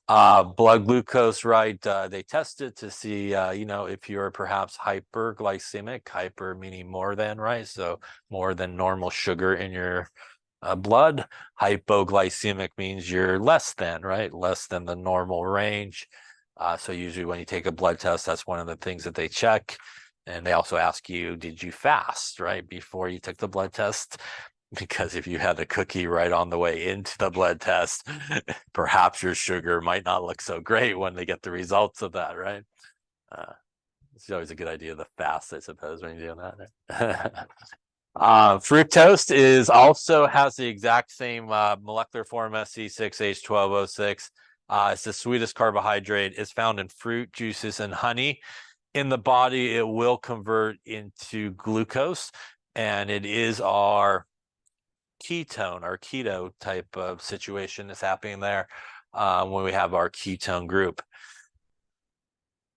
Blood glucose, right? They tested to see, if you're perhaps hyperglycemic, hyper meaning more than, right? So more than normal sugar in your blood. Hypoglycemic means you're less than, right? Less than the normal range. So usually when you take a blood test, that's one of the things that they check. And they also ask you, did you fast, right, before you took the blood test? Because if you had a cookie right on the way into the blood test, perhaps your sugar might not look so great when they get the results of that, right? It's always a good idea to fast, I suppose, when you're doing that. Fructose is also has the exact same molecular formula, C6H12O6. It's the sweetest carbohydrate. It's found in fruit, juices, and honey. In the body, it will convert into glucose, and it is our ketone, our keto type of situation is happening there when we have our ketone group.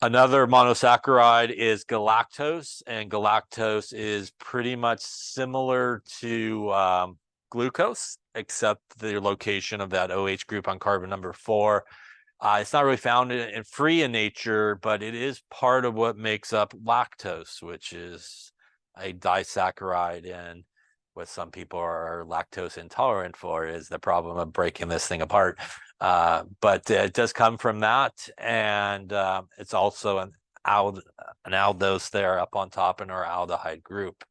Another monosaccharide is galactose, and galactose is pretty much similar to glucose, except the location of that OH group on carbon number 4. It's not really found in free in nature, but it is part of what makes up lactose, which is a disaccharide. And what some people are lactose intolerant for is the problem of breaking this thing apart. But it does come from that, and it's also an aldose there up on top in our aldehyde group.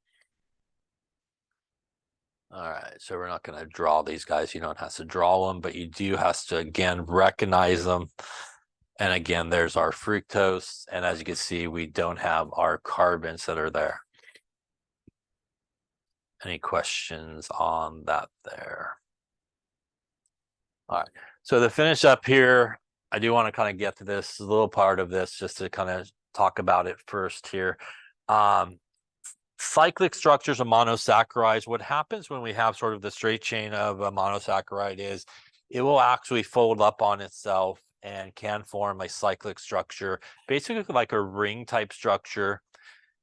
All right, so we're not going to draw these guys. You don't have to draw them, but you do have to, again, recognize them. And again, there's our fructose. And as you can see, we don't have our carbons that are there. Any questions on that there? All right, so to finish up here, I do want to kind of get to this little part of this just to kind of talk about it first here. Cyclic structures of monosaccharides, what happens when we have sort of the straight chain of a monosaccharide is it will actually fold up on itself and can form a cyclic structure, basically like a ring type structure.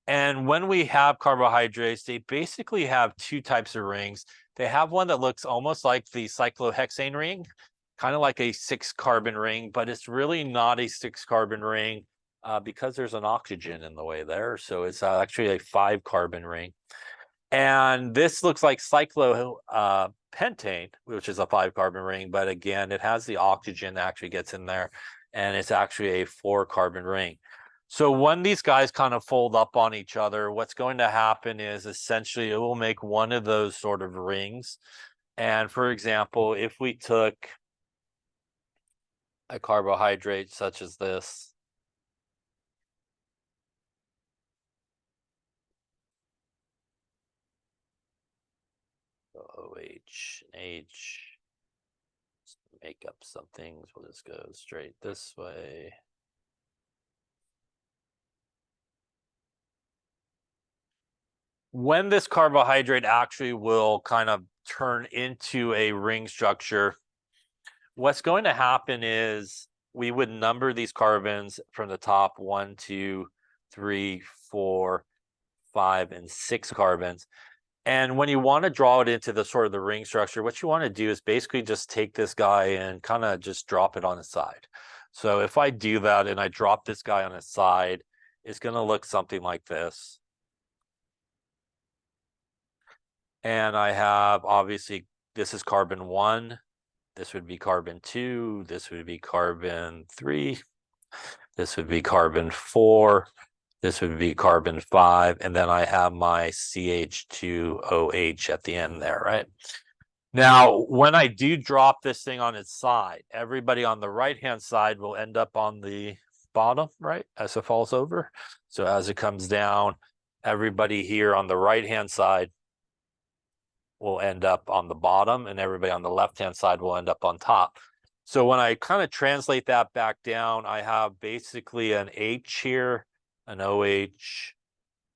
And when we have carbohydrates, they basically have two types of rings. They have one that looks almost like the cyclohexane ring, kind of like a 6-carbon ring, but it's really not a 6-carbon ring because there's an oxygen in the way there. So it's actually a 5-carbon ring. And this looks like cyclopentane, which is a 5-carbon ring, but again, it has the oxygen that actually gets in there, and it's actually a 4-carbon ring. So when these guys kind of fold up on each other, what's going to happen is essentially it will make one of those sort of rings. And for example, if we took a carbohydrate such as this, OH and H, let's make up some things. We'll just go straight this way. When this carbohydrate actually will kind of turn into a ring structure, what's going to happen is we would number these carbons from the top 1, 2, 3, 4, 5, and 6 carbons. And when you want to draw it into the sort of the ring structure, what you want to do is basically just take this guy and kind of just drop it on its side. So if I do that and I drop this guy on its side, it's going to look something like this. And I have, obviously, this is carbon 1. This would be carbon 2. This would be carbon 3. This would be carbon 4. This would be carbon 5. And then I have my CH2OH at the end there, right? Now, when I do drop this thing on its side, everybody on the right-hand side will end up on the bottom, right, as it falls over. So as it comes down, everybody here on the right-hand side will end up on the bottom, and everybody on the left-hand side will end up on top. So when I kind of translate that back down, I have basically an H here, an OH,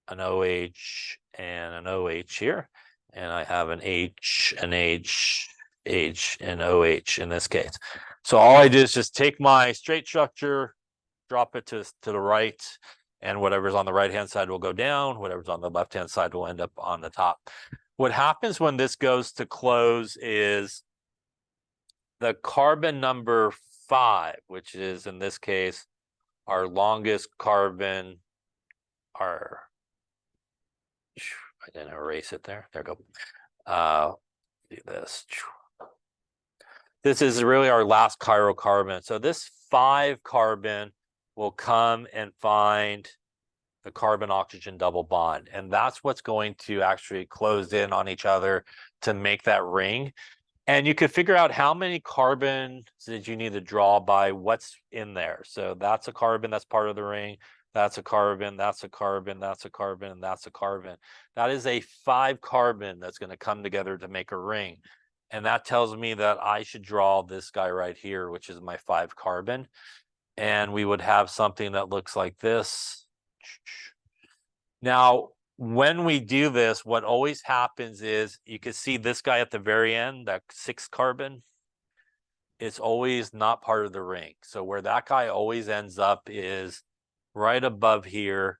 an OH, and an OH here. And I have an H, an H, H, and OH in this case. So all I do is just take my straight structure, drop it to the right, and whatever's on the right-hand side will go down. Whatever's on the left-hand side will end up on the top. What happens when this goes to close is the carbon number 5, which is in this case our longest carbon, I didn't erase it there. There we go. Do this. This is really our last chiral carbon. So this 5 carbon will come and find the carbon-oxygen double bond. And that's what's going to actually close in on each other to make that ring. And you can figure out how many carbons did you need to draw by what's in there. So that's a carbon that's part of the ring. That's a carbon, that's a carbon, that's a carbon, and that's a carbon. That is a 5 carbon that's going to come together to make a ring. And that tells me that I should draw this guy right here, which is my 5 carbon. And we would have something that looks like this. Now, when we do this, what always happens is you can see this guy at the very end, that 6 carbon, it's always not part of the ring. So where that guy always ends up is right above here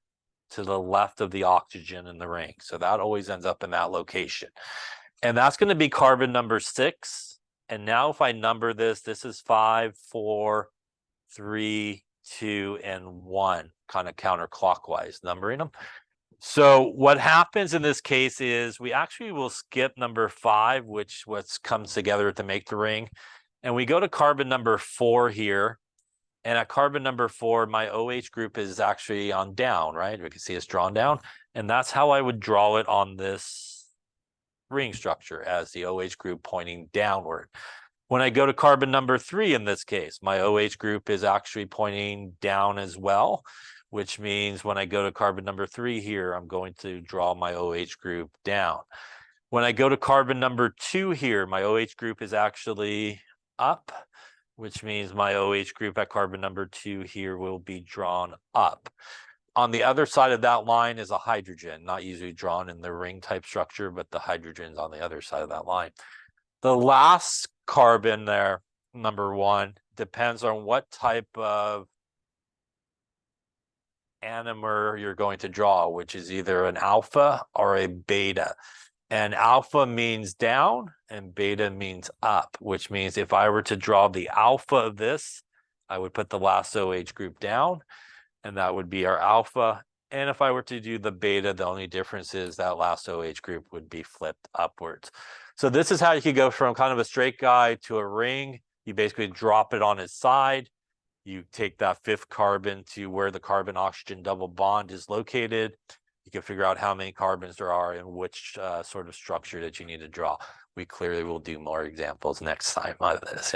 to the left of the oxygen in the ring. So that always ends up in that location. And that's going to be carbon number 6. And now if I number this, this is 5, 4, 3, 2, and 1, kind of counterclockwise numbering them. So what happens in this case is we actually will skip number 5, which what comes together to make the ring. And we go to carbon number 4 here. And at carbon number 4, my OH group is actually on down, right? We can see it's drawn down. And that's how I would draw it on this ring structure, as the OH group pointing downward. When I go to carbon number 3 in this case, my OH group is actually pointing down as well, which means when I go to carbon number 3 here, I'm going to draw my OH group down. When I go to carbon number 2 here, my OH group is actually up, which means my OH group at carbon number 2 here will be drawn up. On the other side of that line is a hydrogen, not usually drawn in the ring type structure, but the hydrogen's on the other side of that line. The last carbon there, number 1, depends on what type of anomer you're going to draw, which is either an alpha or a beta. And alpha means down and beta means up, which means if I were to draw the alpha of this, I would put the last OH group down, and that would be our alpha. And if I were to do the beta, the only difference is that last OH group would be flipped upwards. So this is how you could go from kind of a straight guy to a ring. You basically drop it on its side. You take that 5th carbon to where the carbon-oxygen double bond is located. You can figure out how many carbons there are and which sort of structure that you need to draw. We clearly will do more examples next time on this.